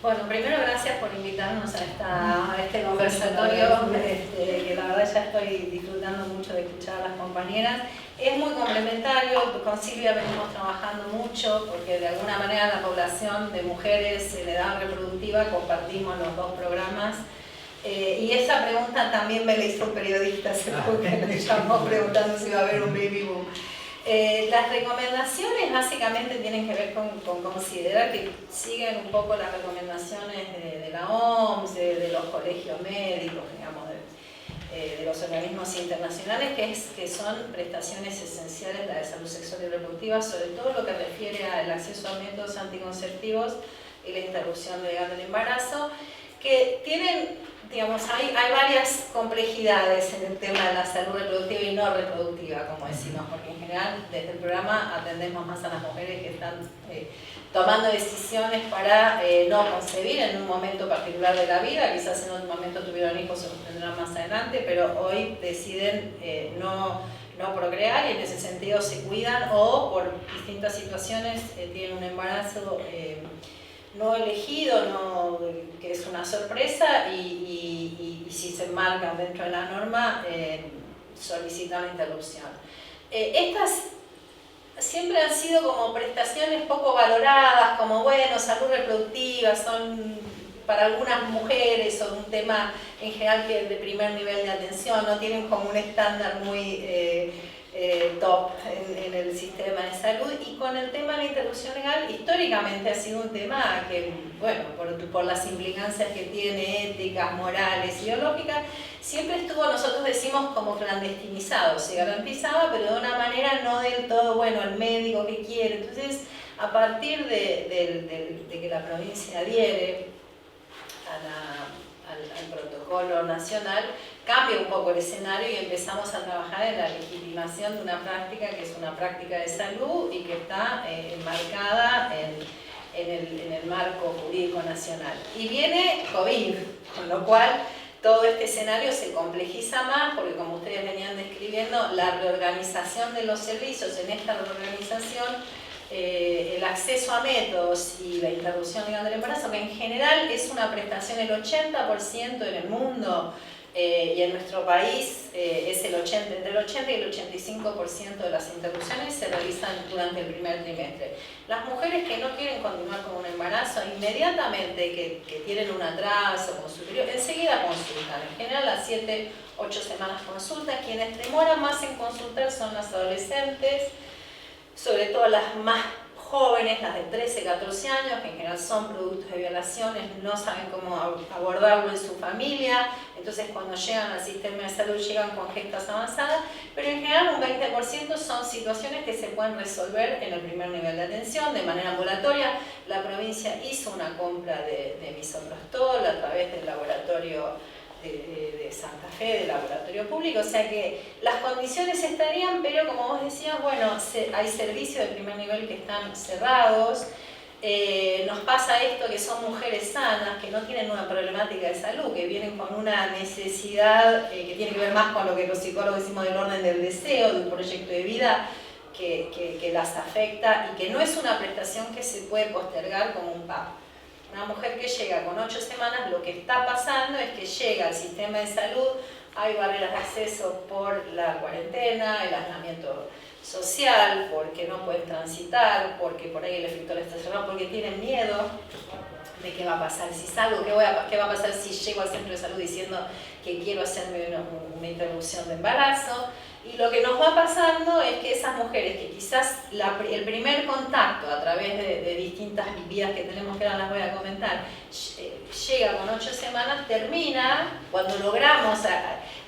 Bueno, primero gracias por invitarnos a este conversatorio, que la verdad ya estoy disfrutando mucho de escuchar a las compañeras. Es muy complementario, con Silvia venimos trabajando mucho porque de alguna manera la población de mujeres en edad reproductiva compartimos los dos programas. Y esa pregunta también me la hizo un periodista hace poco, que me llamó preguntando si iba a haber un baby boom. Las recomendaciones básicamente tienen que ver con considerar que siguen un poco las recomendaciones de la OMS, de los colegios médicos, digamos, de los organismos internacionales, que son prestaciones esenciales la de salud sexual y reproductiva, sobre todo lo que refiere al acceso a métodos anticonceptivos y la interrupción legal del embarazo, que tienen, digamos, hay varias complejidades en el tema de la salud reproductiva y no reproductiva, como decimos, porque en general desde el programa atendemos más a las mujeres que están tomando decisiones para no concebir en un momento particular de la vida, quizás en un momento tuvieron hijos o los tendrán más adelante, pero hoy deciden no procrear y en ese sentido se cuidan o por distintas situaciones tienen un embarazo no elegido, que es una sorpresa y si se enmarcan dentro de la norma solicitan la interrupción. Estas siempre han sido como prestaciones poco valoradas, como bueno, salud reproductiva, son para algunas mujeres o un tema en general que es de primer nivel de atención, no tienen como un estándar muy top en el sistema de salud, y con el tema de la interrupción legal históricamente ha sido un tema que, bueno, por las implicancias que tiene éticas, morales, ideológicas, siempre estuvo, nosotros decimos, como clandestinizado, se garantizaba, pero de una manera no del todo, bueno, el médico que quiere. Entonces, a partir de que la provincia adhiere al protocolo nacional, cambia un poco el escenario y empezamos a trabajar en la legitimación de una práctica que es una práctica de salud y que está enmarcada en el marco jurídico nacional. Y viene COVID, con lo cual todo este escenario se complejiza más porque, como ustedes venían describiendo, la reorganización de los servicios, en esta reorganización el acceso a métodos y la interrupción legal del embarazo, que en general es una prestación el 80% en el mundo y en nuestro país es entre el 80 y el 85% de las interrupciones se realizan durante el primer trimestre. Las mujeres que no quieren continuar con un embarazo, inmediatamente que tienen un atraso superior, enseguida consultan. En general a 7-8 semanas consultan. Quienes demoran más en consultar son las adolescentes, sobre todo las más jóvenes, las de 13-14 años, que en general son productos de violaciones, no saben cómo abordarlo en su familia, entonces cuando llegan al sistema de salud llegan con gestas avanzadas, pero en general un 20% son situaciones que se pueden resolver en el primer nivel de atención de manera ambulatoria. La provincia hizo una compra de misoprostol a través del laboratorio de Santa Fe, del laboratorio público, o sea que las condiciones estarían, pero como vos decías, bueno, hay servicios de primer nivel que están cerrados. Nos pasa esto, que son mujeres sanas, que no tienen una problemática de salud, que vienen con una necesidad que tiene que ver más con lo que los psicólogos decimos del orden del deseo, de un proyecto de vida que las afecta y que no es una prestación que se puede postergar como un PAP. Una mujer que llega con 8 semanas, lo que está pasando es que llega al sistema de salud, hay barreras de acceso por la cuarentena, el aislamiento social, porque no pueden transitar, porque por ahí el efector está cerrado, porque tienen miedo de qué va a pasar si salgo, qué va a pasar si llego al centro de salud diciendo que quiero hacerme una interrupción de embarazo. Y lo que nos va pasando es que esas mujeres que quizás el primer contacto a través de distintas vías que tenemos, que ahora las voy a comentar, llega con 8 semanas, termina cuando logramos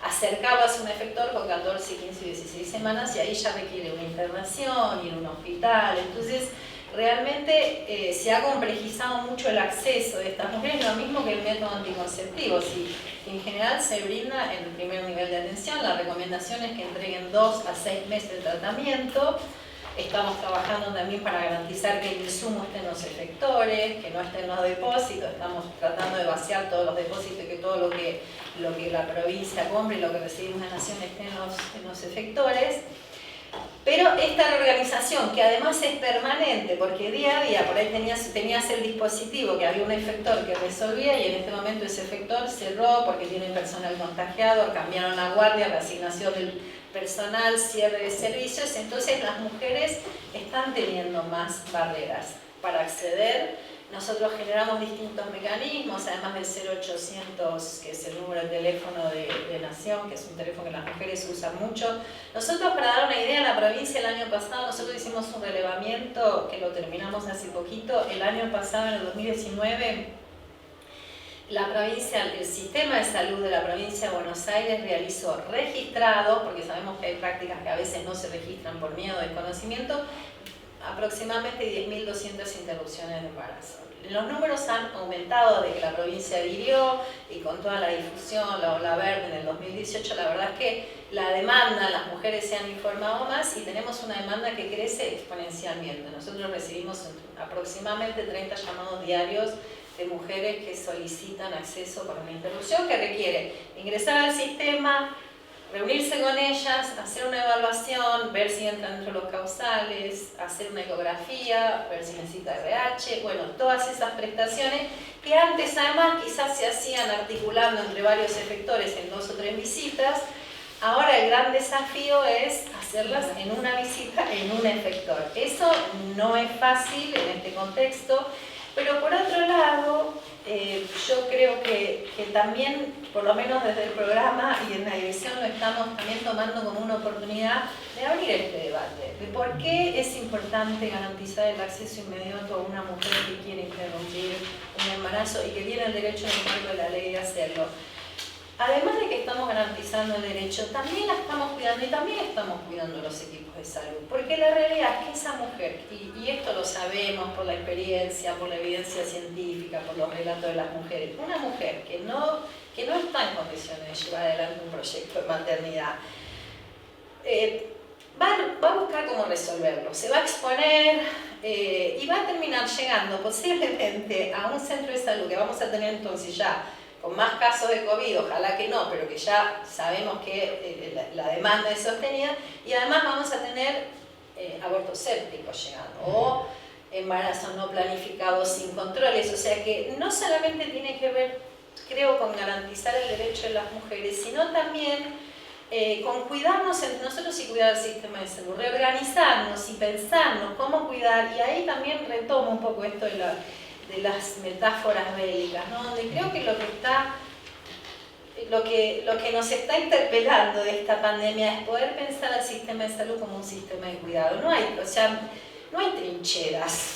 acercarlas a un efector con 14, 15 y 16 semanas, y ahí ya requiere una internación, ir a un hospital. Entonces realmente se ha complejizado mucho el acceso de estas mujeres, lo mismo que el método anticonceptivo. Si en general se brinda en el primer nivel de atención, la recomendación es que entreguen 2 a 6 meses de tratamiento. Estamos trabajando también para garantizar que el insumo esté en los efectores, que no esté en los depósitos. Estamos tratando de vaciar todos los depósitos y que todo lo que la provincia compre y lo que recibimos de Nación esté en los efectores. Pero esta reorganización, que además es permanente, porque día a día por ahí tenías el dispositivo, que había un efector que resolvía, y en este momento ese efector cerró porque tiene personal contagiado, cambiaron la guardia, reasignación del personal, cierre de servicios. Entonces las mujeres están teniendo más barreras para acceder Nosotros generamos distintos mecanismos, además del 0800, que es el número de teléfono de Nación, que es un teléfono que las mujeres usan mucho. Nosotros, para dar una idea, en la provincia el año pasado nosotros hicimos un relevamiento que lo terminamos hace poquito. El año pasado, en el 2019, la provincia, el sistema de salud de la provincia de Buenos Aires realizó registrados, porque sabemos que hay prácticas que a veces no se registran por miedo o desconocimiento, aproximadamente 10.200 interrupciones de embarazo. Los números han aumentado desde que la provincia adhirió y con toda la difusión, la ola verde en el 2018, la verdad es que la demanda, las mujeres se han informado más y tenemos una demanda que crece exponencialmente. Nosotros recibimos aproximadamente 30 llamados diarios de mujeres que solicitan acceso para una interrupción que requiere ingresar al sistema, reunirse con ellas, hacer una evaluación, ver si entran dentro de los causales, hacer una ecografía, ver si necesita RH, bueno, todas esas prestaciones que antes además quizás se hacían articulando entre varios efectores en 2 o 3 visitas. Ahora el gran desafío es hacerlas en una visita, en un efector. Eso no es fácil en este contexto, pero por otro lado, yo creo que también, por lo menos desde el programa y en la división, lo estamos también tomando como una oportunidad de abrir este debate, de por qué es importante garantizar el acceso inmediato a una mujer que quiere interrumpir un embarazo y que tiene el derecho en el marco de la ley de hacerlo. Además de que estamos garantizando el derecho, también la estamos cuidando y también estamos cuidando los equipos de salud. Porque la realidad es que esa mujer, y esto lo sabemos por la experiencia, por la evidencia científica, por los relatos de las mujeres, una mujer que no está en condiciones de llevar adelante un proyecto de maternidad, va a buscar cómo resolverlo, se va a exponer y va a terminar llegando posiblemente a un centro de salud que vamos a tener entonces ya con más casos de COVID, ojalá que no, pero que ya sabemos que la demanda es sostenida, y además vamos a tener abortos sépticos llegando, o embarazos no planificados sin controles, o sea que no solamente tiene que ver, creo, con garantizar el derecho de las mujeres, sino también con cuidarnos entre nosotros y cuidar el sistema de salud, reorganizarnos y pensarnos cómo cuidar, y ahí también retomo un poco esto de las metáforas bélicas, ¿no? Donde creo que lo que nos está interpelando de esta pandemia es poder pensar al sistema de salud como un sistema de cuidado. No hay trincheras.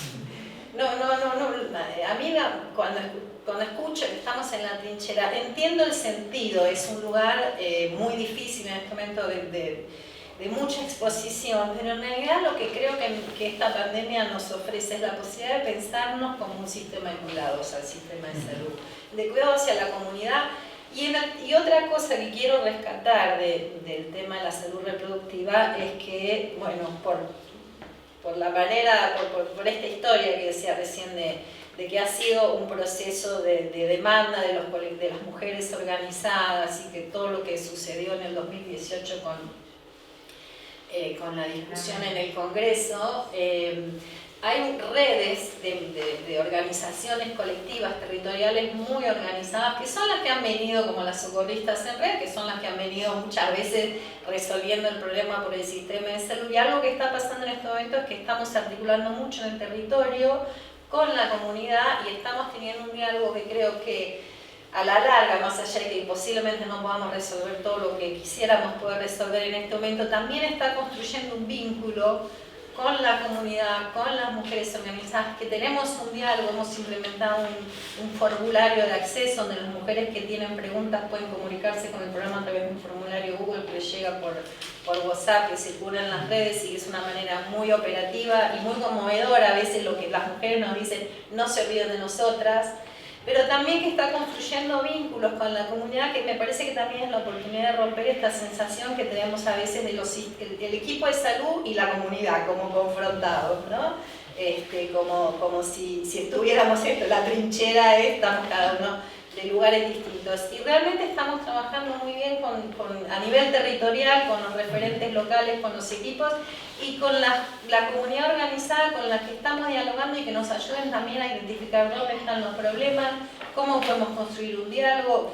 A mí cuando escucho que estamos en la trinchera, entiendo el sentido, es un lugar muy difícil en este momento de mucha exposición, pero en realidad lo que creo que esta pandemia nos ofrece es la posibilidad de pensarnos como un sistema de cuidados al sistema de salud, de cuidado hacia la comunidad. Y otra cosa que quiero rescatar del tema de la salud reproductiva es que, bueno, por la manera, por esta historia que decía recién de que ha sido un proceso de demanda de las mujeres organizadas y que todo lo que sucedió en el 2018 con la discusión en el Congreso, hay redes de organizaciones colectivas territoriales muy organizadas que son las que han venido, como las socorristas en red, que son las que han venido muchas veces resolviendo el problema por el sistema de salud. Y algo que está pasando en este momento es que estamos articulando mucho en el territorio con la comunidad y estamos teniendo un diálogo que creo que a la larga, más allá de que posiblemente no podamos resolver todo lo que quisiéramos poder resolver en este momento, también está construyendo un vínculo con la comunidad, con las mujeres organizadas, que tenemos un diálogo, hemos implementado un formulario de acceso donde las mujeres que tienen preguntas pueden comunicarse con el programa a través de un formulario Google que les llega por WhatsApp, que circula en las redes y es una manera muy operativa y muy conmovedora. A veces lo que las mujeres nos dicen, no se olviden de nosotras, pero también que está construyendo vínculos con la comunidad, que me parece que también es la oportunidad de romper esta sensación que tenemos a veces de el equipo de salud y la comunidad como confrontados, ¿no? Como si estuviéramos en la trinchera, estamos cada uno de lugares distintos. Y realmente estamos trabajando muy bien a nivel territorial, con los referentes locales, con los equipos y con la comunidad organizada con la que estamos dialogando y que nos ayuden también a identificar dónde están los problemas, cómo podemos construir un diálogo.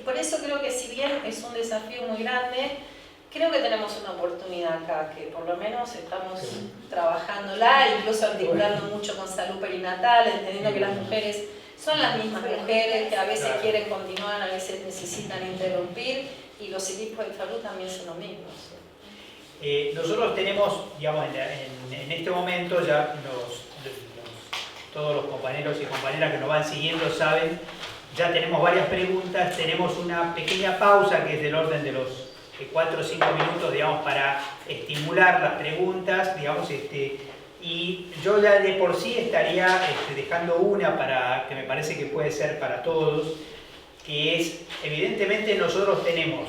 Por eso creo que si bien es un desafío muy grande, Creo que tenemos una oportunidad acá, que por lo menos estamos trabajándola, incluso articulando mucho con salud perinatal, entendiendo que las mujeres son las mismas mujeres, que a veces quieren continuar, a veces necesitan interrumpir, y los equipos de salud también son los mismos. Nosotros tenemos, digamos, en este momento ya todos los compañeros y compañeras que nos van siguiendo saben, ya tenemos varias preguntas, tenemos una pequeña pausa que es del orden de los 4 o 5 minutos, digamos, para estimular las preguntas, digamos, y yo ya de por sí estaría dejando una para que me parece que puede ser para todos, que es, evidentemente nosotros tenemos,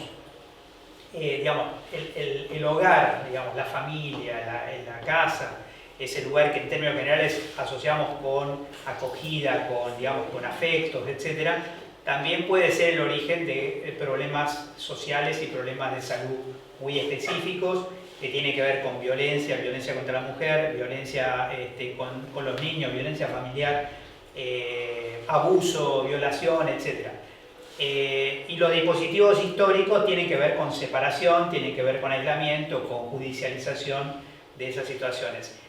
digamos, el hogar, digamos, la familia, la casa, es el lugar que en términos generales asociamos con acogida, digamos, con afectos, etc. También puede ser el origen de problemas sociales y problemas de salud muy específicos, que tiene que ver con violencia contra la mujer, violencia con los niños, violencia familiar, abuso, violación, etc. Y los dispositivos históricos tienen que ver con separación, tienen que ver con aislamiento, con judicialización de esas situaciones.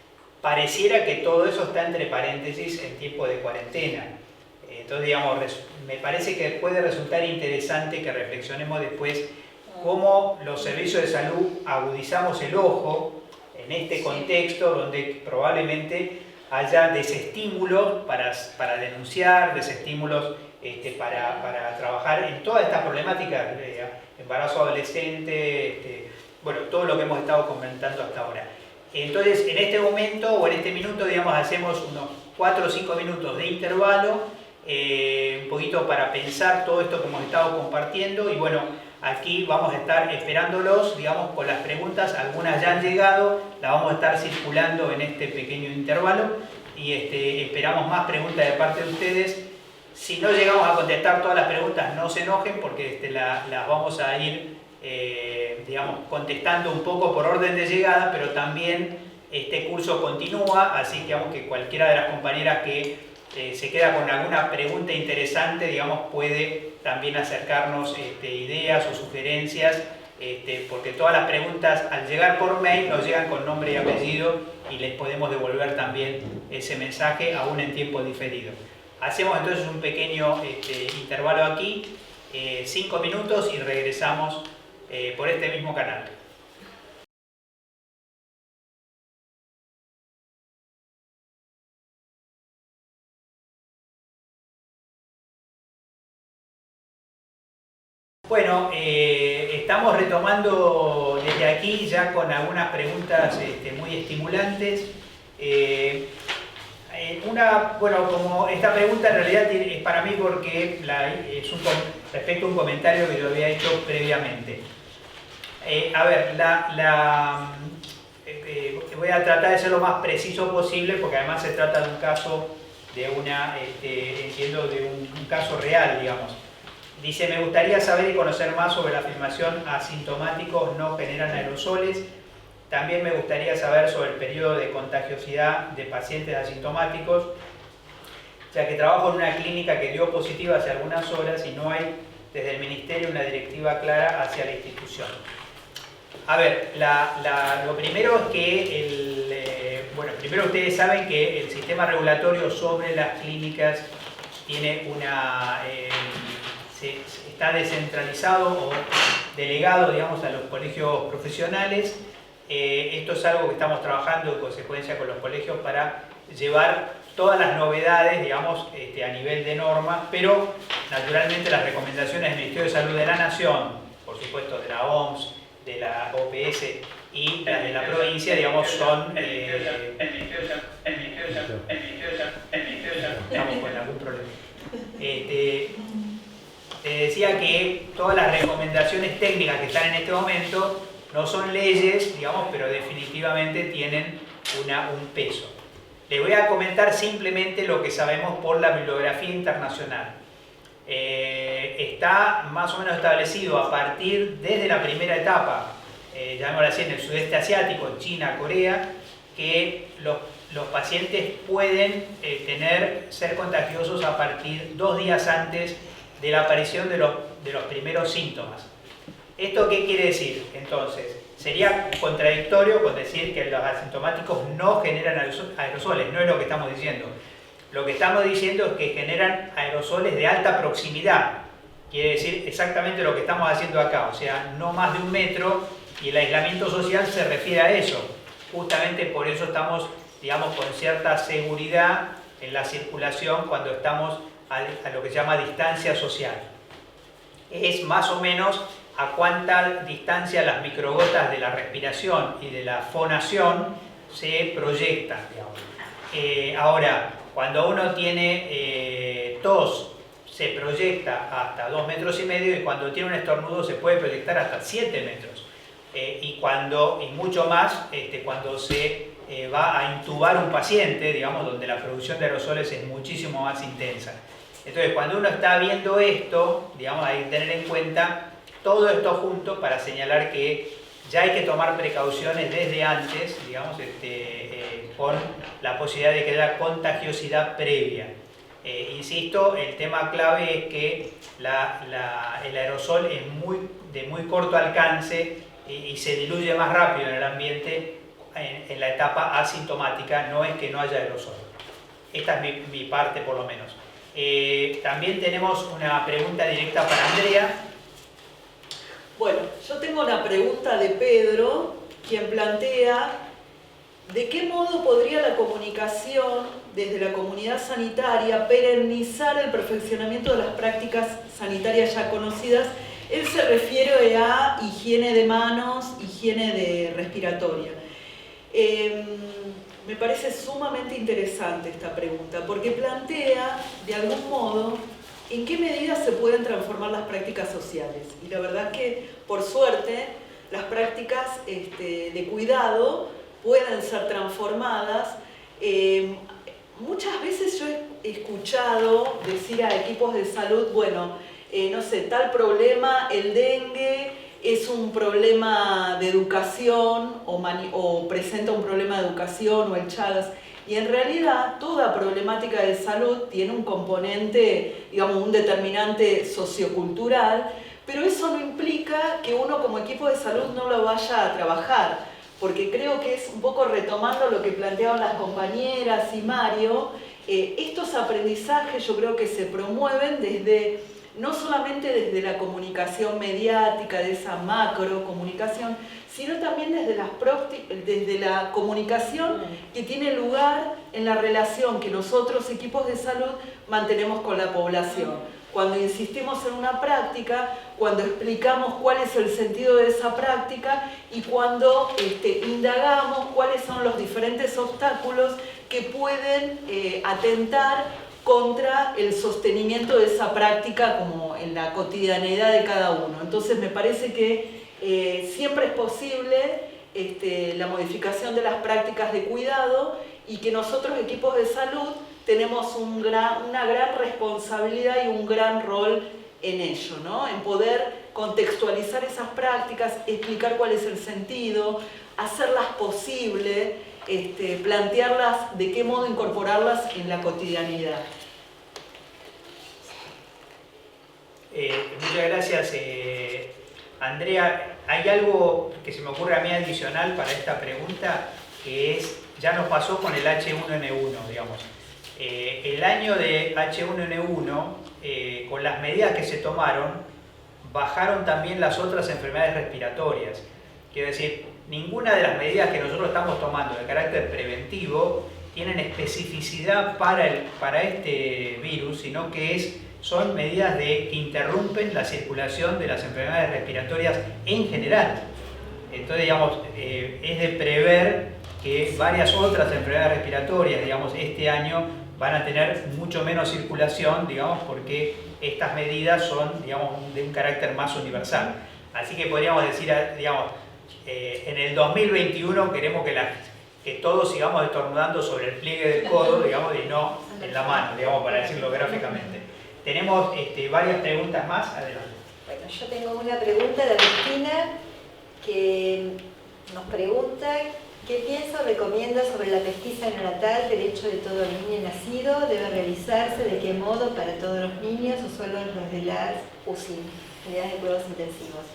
Pareciera que todo eso está entre paréntesis en tiempo de cuarentena. Entonces, digamos, me parece que puede resultar interesante que reflexionemos después cómo los servicios de salud agudizamos el ojo en este contexto donde probablemente haya desestímulos para denunciar, desestímulos para trabajar en toda esta problemática de embarazo adolescente, bueno, todo lo que hemos estado comentando hasta ahora. Entonces, en este momento o en este minuto, digamos, hacemos unos 4 o 5 minutos de intervalo, un poquito para pensar todo esto que hemos estado compartiendo, y bueno, aquí vamos a estar esperándolos, digamos, con las preguntas. Algunas ya han llegado, las vamos a estar circulando en este pequeño intervalo, y esperamos más preguntas de parte de ustedes. Si no llegamos a contestar todas las preguntas, no se enojen, porque las vamos a ir digamos, contestando un poco por orden de llegada, pero también este curso continúa, así que, digamos, que cualquiera de las compañeras que se queda con alguna pregunta interesante, digamos, puede también acercarnos ideas o sugerencias, porque todas las preguntas al llegar por mail nos llegan con nombre y apellido y les podemos devolver también ese mensaje aún en tiempo diferido. Hacemos entonces un pequeño intervalo aquí, 5 minutos, y regresamos por este mismo canal. Bueno, estamos retomando desde aquí ya con algunas preguntas muy estimulantes. Bueno, como esta pregunta en realidad es para mí porque es respecto a un comentario que yo había hecho previamente. A ver, voy a tratar de ser lo más preciso posible, porque además se trata de un caso, entiendo, de un caso real, digamos. Dice, me gustaría saber y conocer más sobre la afirmación asintomáticos no generan aerosoles. También me gustaría saber sobre el periodo de contagiosidad de pacientes asintomáticos, ya que trabajo en una clínica que dio positiva hace algunas horas y no hay desde el Ministerio una directiva clara hacia la institución. A ver, lo primero es que, bueno, primero ustedes saben que el sistema regulatorio sobre las clínicas tiene está descentralizado o delegado, digamos, a los colegios profesionales. Esto es algo que estamos trabajando en consecuencia con los colegios para llevar todas las novedades, digamos, a nivel de normas, pero naturalmente las recomendaciones del Ministerio de Salud de la Nación, por supuesto de la OMS, de la OPS y las de la provincia, digamos, son... Estamos con algún problema. Te decía que todas las recomendaciones técnicas que están en este momento no son leyes, digamos, pero definitivamente tienen un peso. Les voy a comentar simplemente lo que sabemos por la bibliografía internacional. Está más o menos establecido a partir desde la primera etapa, llamémoslo así, en el sudeste asiático, en China, Corea, que los pacientes pueden ser contagiosos a partir 2 días antes de la aparición de los primeros síntomas. ¿Esto qué quiere decir? Entonces, sería contradictorio con decir que los asintomáticos no generan aerosoles, no es lo que estamos diciendo. Lo que estamos diciendo es que generan aerosoles de alta proximidad. Quiere decir exactamente lo que estamos haciendo acá, o sea, no más de 1 metro, y el aislamiento social se refiere a eso. Justamente por eso estamos, digamos, con cierta seguridad en la circulación cuando estamos a lo que se llama distancia social. Es más o menos a cuánta distancia las microgotas de la respiración y de la fonación se proyectan, digamos. Ahora, cuando uno tiene tos, se proyecta hasta 2,5 metros, y cuando tiene un estornudo se puede proyectar hasta 7 metros. Y mucho más cuando se va a intubar un paciente, digamos, donde la producción de aerosoles es muchísimo más intensa. Entonces, cuando uno está viendo esto, digamos, hay que tener en cuenta todo esto junto para señalar que ya hay que tomar precauciones desde antes, digamos, con la posibilidad de que haya contagiosidad previa. Insisto, el tema clave es que el aerosol es de muy corto alcance y se diluye más rápido en el ambiente en la etapa asintomática, no es que no haya aerosol. Esta es mi parte por lo menos. También tenemos una pregunta directa para Andrea. Bueno, yo tengo una pregunta de Pedro, quien plantea ¿de qué modo podría la comunicación desde la comunidad sanitaria perennizar el perfeccionamiento de las prácticas sanitarias ya conocidas? Él se refiere a higiene de manos, higiene respiratoria. Me parece sumamente interesante esta pregunta, porque plantea, de algún modo, en qué medida se pueden transformar las prácticas sociales. Y la verdad es que, por suerte, las prácticas de cuidado pueden ser transformadas. Muchas veces yo he escuchado decir a equipos de salud, bueno, no sé, tal problema, el dengue, es un problema de educación o presenta un problema de educación o el Chagas. Y en realidad toda problemática de salud tiene un componente, digamos, un determinante sociocultural, pero eso no implica que uno como equipo de salud no lo vaya a trabajar, porque creo que es un poco retomando lo que planteaban las compañeras y Mario, estos aprendizajes yo creo que se promueven no solamente desde la comunicación mediática, de esa macro comunicación, sino también desde la comunicación que tiene lugar en la relación que nosotros, equipos de salud, mantenemos con la población. Cuando insistimos en una práctica, cuando explicamos cuál es el sentido de esa práctica y cuando indagamos cuáles son los diferentes obstáculos que pueden atentar contra el sostenimiento de esa práctica como en la cotidianeidad de cada uno. Entonces me parece que siempre es posible la modificación de las prácticas de cuidado y que nosotros, equipos de salud, tenemos una gran responsabilidad y un gran rol en ello, ¿no? En poder contextualizar esas prácticas, explicar cuál es el sentido, hacerlas posible, plantearlas, de qué modo incorporarlas en la cotidianidad. Muchas gracias, Andrea. Hay algo que se me ocurre a mí adicional para esta pregunta, que ya nos pasó con el H1N1, digamos. El año de H1N1, con las medidas que se tomaron, bajaron también las otras enfermedades respiratorias. Quiero decir, ninguna de las medidas que nosotros estamos tomando de carácter preventivo tienen especificidad para este virus, sino que son medidas que interrumpen la circulación de las enfermedades respiratorias en general. Entonces, digamos, es de prever que varias otras enfermedades respiratorias, digamos, este año van a tener mucho menos circulación, digamos, porque estas medidas son, digamos, de un carácter más universal. Así que podríamos decir, digamos, en el 2021 queremos que todos sigamos estornudando sobre el pliegue del codo, digamos, y no en la mano, digamos, para decirlo gráficamente. Tenemos varias preguntas más. Adelante. Bueno, yo tengo una pregunta de Agustina que nos pregunta ¿qué piensa o recomienda sobre la pesquisa neonatal, derecho de todo niño nacido? ¿Debe realizarse? ¿De qué modo? ¿Para todos los niños o solo los de las UCI, unidades de cuidados intensivos?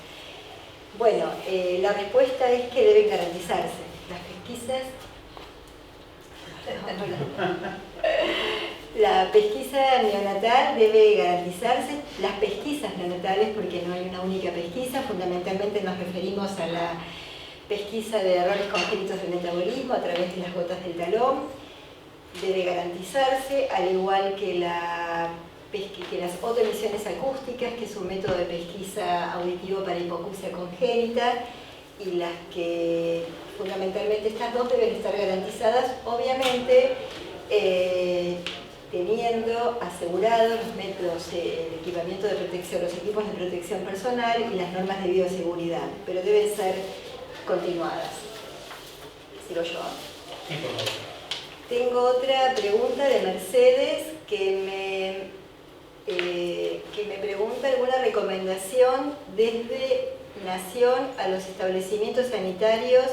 Bueno, la respuesta es que deben garantizarse. Las pesquisas... La pesquisa neonatal debe garantizarse. Las pesquisas neonatales, porque no hay una única pesquisa, fundamentalmente nos referimos a la pesquisa de errores congénitos del metabolismo a través de las gotas del talón, debe garantizarse, al igual que las otoemisiones acústicas, que es un método de pesquisa auditivo para hipoacusia congénita, y las que fundamentalmente estas dos deben estar garantizadas, obviamente teniendo asegurados los métodos, el equipamiento de protección, los equipos de protección personal y las normas de bioseguridad, pero deben ser continuadas. ¿Sigo yo? Sí, por favor. Tengo otra pregunta de Mercedes que me pregunta alguna recomendación desde Nación a los establecimientos sanitarios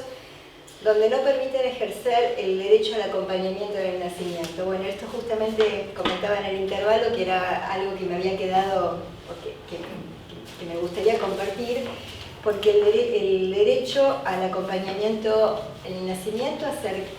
donde no permiten ejercer el derecho al acompañamiento del nacimiento. Bueno, esto justamente comentaba en el intervalo, que era algo que me había quedado, que me gustaría compartir, porque el derecho al acompañamiento en el nacimiento,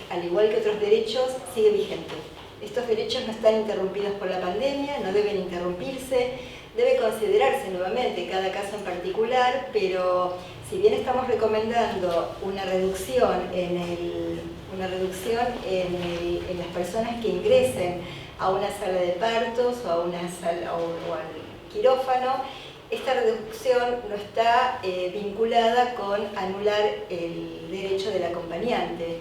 al igual que otros derechos, sigue vigente. Estos derechos no están interrumpidos por la pandemia, no deben interrumpirse, debe considerarse nuevamente cada caso en particular, pero si bien estamos recomendando una reducción en las personas que ingresen a una sala de partos o a una sala o al quirófano, esta reducción no está vinculada con anular el derecho del acompañante.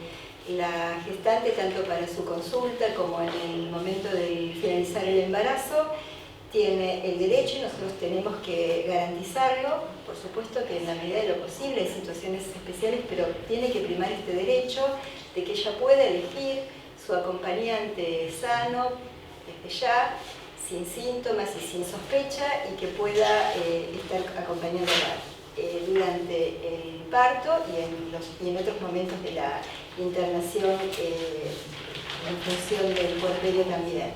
La gestante, tanto para su consulta como en el momento de finalizar el embarazo, tiene el derecho y nosotros tenemos que garantizarlo. Por supuesto que en la medida de lo posible hay situaciones especiales, pero tiene que primar este derecho de que ella pueda elegir su acompañante sano desde ya, sin síntomas y sin sospecha, y que pueda estar acompañándola durante el parto y en otros momentos de la internación en función del puerperio también.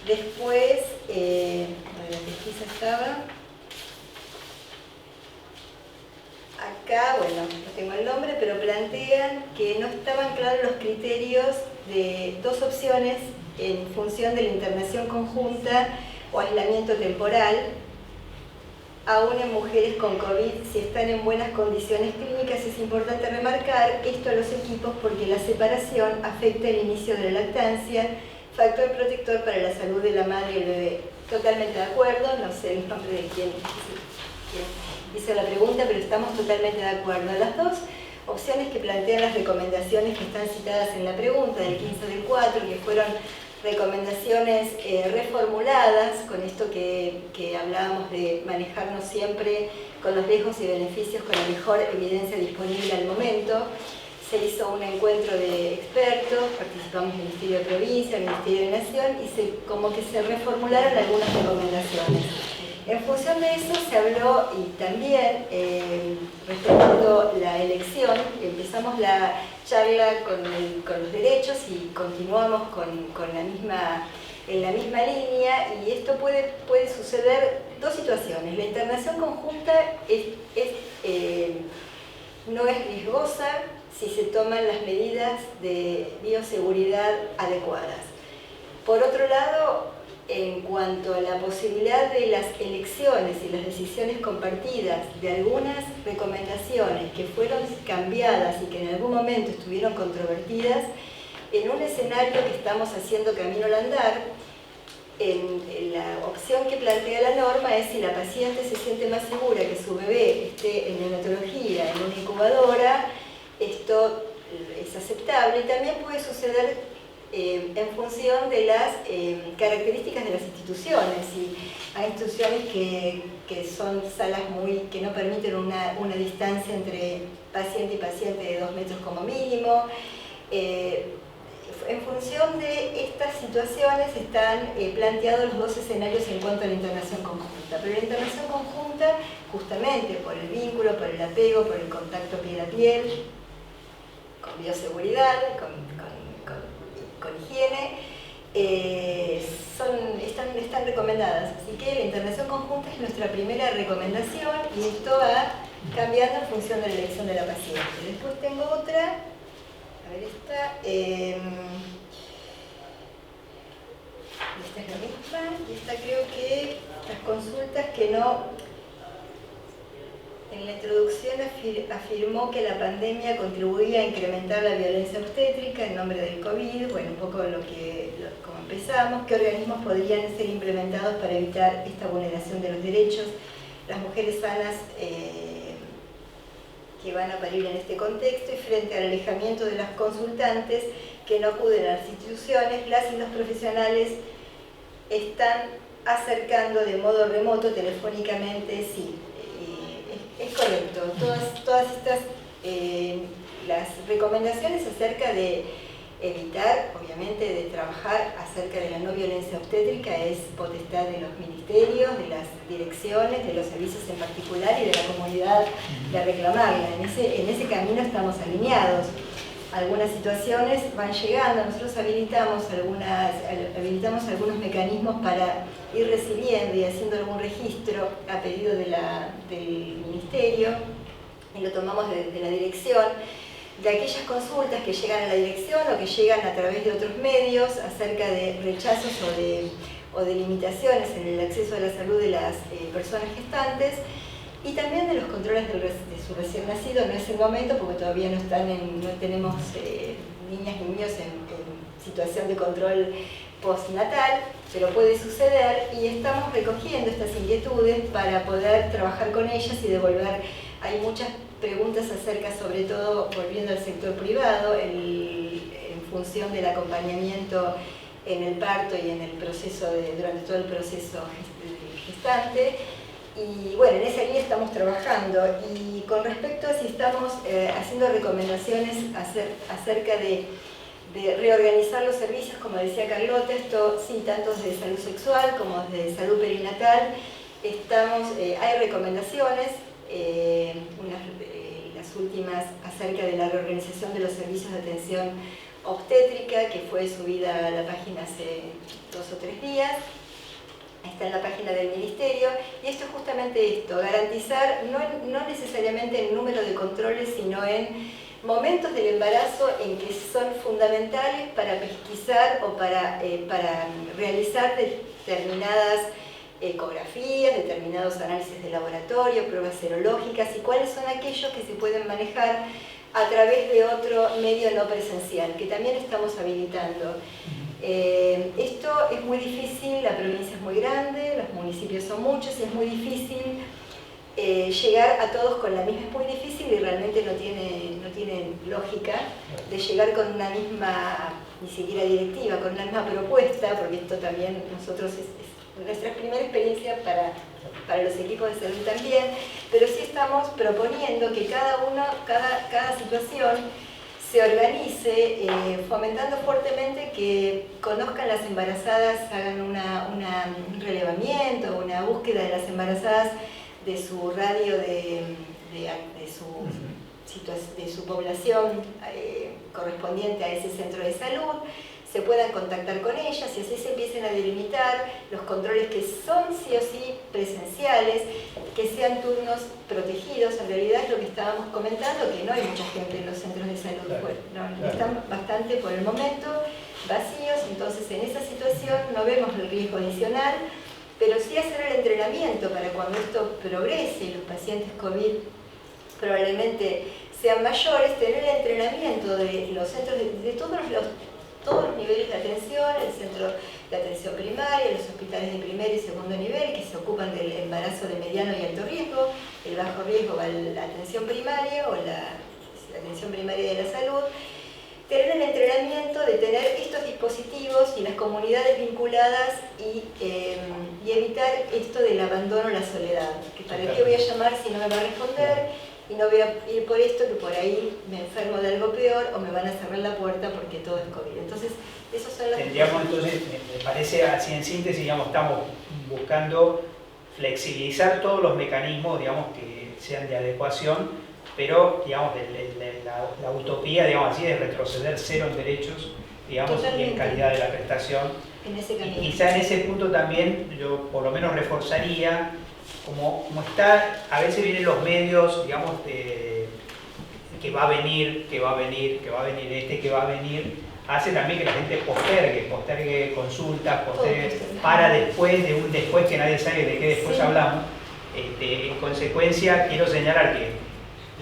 Después, la pesquisa estaba acá, bueno, no tengo el nombre, pero plantean que no estaban claros los criterios de dos opciones en función de la internación conjunta o aislamiento temporal, aún en mujeres con COVID, si están en buenas condiciones clínicas. Es importante remarcar esto a los equipos porque la separación afecta el inicio de la lactancia, factor protector para la salud de la madre y el bebé. Totalmente de acuerdo, no sé el nombre de quién hizo la pregunta, pero estamos totalmente de acuerdo. Las dos opciones que plantean las recomendaciones que están citadas en la pregunta del 15 del 4, que fueron recomendaciones reformuladas, con esto que hablábamos de manejarnos siempre con los riesgos y beneficios, con la mejor evidencia disponible al momento. Se hizo un encuentro de expertos, participamos el Ministerio de Provincia, el Ministerio de Nación, y como que se reformularon algunas recomendaciones. En función de eso se habló, y también respetando la elección, empezamos la charla con los derechos y continuamos en la misma línea, y esto puede suceder dos situaciones. La internación conjunta no es riesgosa si se toman las medidas de bioseguridad adecuadas. Por otro lado, en cuanto a la posibilidad de las elecciones y las decisiones compartidas de algunas recomendaciones que fueron cambiadas y que en algún momento estuvieron controvertidas, en un escenario que estamos haciendo camino al andar, la opción que plantea la norma es si la paciente se siente más segura que su bebé esté en neonatología, en una incubadora, esto es aceptable. Y también puede suceder en función de las características de las instituciones. Y hay instituciones que son salas que no permiten una distancia entre paciente y paciente de 2 metros como mínimo. En función de estas situaciones están planteados los dos escenarios en cuanto a la internación conjunta. Pero la internación conjunta, justamente por el vínculo, por el apego, por el contacto piel a piel, con bioseguridad, con higiene, están recomendadas. Así que la internación conjunta es nuestra primera recomendación, y esto ha cambiando en función de la elección de la paciente. Después tengo otra, a ver esta, esta es la misma, y esta creo que las consultas que no... En la introducción afirmó que la pandemia contribuía a incrementar la violencia obstétrica en nombre del COVID, bueno, un poco como empezamos, qué organismos podrían ser implementados para evitar esta vulneración de los derechos, las mujeres sanas que van a parir en este contexto y frente al alejamiento de las consultantes que no acuden a las instituciones, las y los profesionales están acercando de modo remoto, telefónicamente, sí. Es correcto, todas estas las recomendaciones acerca de evitar, obviamente, de trabajar acerca de la no violencia obstétrica es potestad de los ministerios, de las direcciones, de los servicios en particular y de la comunidad de reclamarla. En ese camino estamos alineados. Algunas situaciones van llegando, nosotros habilitamos algunos mecanismos para ir recibiendo y haciendo algún registro a pedido del ministerio y lo tomamos de la dirección, de aquellas consultas que llegan a la dirección o que llegan a través de otros medios acerca de rechazos o de limitaciones en el acceso a la salud de las personas gestantes. Y también de los controles de su recién nacido. No es el momento porque todavía no tenemos niñas ni niños en situación de control postnatal, pero puede suceder y estamos recogiendo estas inquietudes para poder trabajar con ellas y devolver. Hay muchas preguntas acerca, sobre todo volviendo al sector privado, en función del acompañamiento en el parto y en el proceso durante todo el proceso gestante. Y bueno, en esa línea estamos trabajando. Y con respecto a si estamos haciendo recomendaciones acerca de reorganizar los servicios, como decía Carlota, esto sí, tanto de salud sexual como de salud perinatal, hay recomendaciones, las últimas acerca de la reorganización de los servicios de atención obstétrica, que fue subida a la página hace 2 o 3 días. Está en la página del Ministerio, y esto es justamente esto, garantizar no necesariamente el número de controles, sino en momentos del embarazo en que son fundamentales para pesquisar o para realizar determinadas ecografías, determinados análisis de laboratorio, pruebas serológicas, y cuáles son aquellos que se pueden manejar a través de otro medio no presencial, que también estamos habilitando. Esto es muy difícil, la provincia es muy grande, los municipios son muchos y es muy difícil llegar a todos con la misma, es muy difícil y realmente no tiene lógica de llegar con una misma, ni siquiera directiva, con una misma propuesta, porque esto también nosotros es nuestra primera experiencia para los equipos de salud también, pero sí estamos proponiendo que cada situación se organice, fomentando fuertemente que conozcan las embarazadas, hagan un relevamiento, una búsqueda de las embarazadas de su radio de su población correspondiente a ese centro de salud, se puedan contactar con ellas y así se empiecen a delimitar los controles que son sí o sí presenciales, que sean turnos protegidos. En realidad es lo que estábamos comentando, que no hay mucha gente en los centros de salud, claro. Están bastante por el momento vacíos, entonces en esa situación no vemos el riesgo adicional, pero sí hacer el entrenamiento para cuando esto progrese y los pacientes COVID probablemente sean mayores, tener el entrenamiento de los centros de todos los niveles de atención, el centro de atención primaria, los hospitales de primer y segundo nivel que se ocupan del embarazo de mediano y alto riesgo, el bajo riesgo va a la atención primaria o la atención primaria de la salud, tener el entrenamiento de tener estos dispositivos y las comunidades vinculadas y evitar esto del abandono a la soledad, que para qué voy a llamar si no me va a responder, y no voy a ir por esto, que por ahí me enfermo de algo peor o me van a cerrar la puerta porque todo es COVID. Entonces, esos son los... Tendríamos entonces, me parece así en síntesis, digamos, estamos buscando flexibilizar todos los mecanismos, digamos, que sean de adecuación, pero, digamos, la utopía, digamos así, de retroceder cero en derechos, digamos, y en calidad de la prestación. En ese camino. Y quizá en ese punto también, yo por lo menos reforzaría como está, a veces vienen los medios, digamos, que va a venir, que va a venir, que va a venir este, que va a venir, hace también que la gente postergue consultas, para después, de un después que nadie sabe de qué después hablamos. En consecuencia, quiero señalar que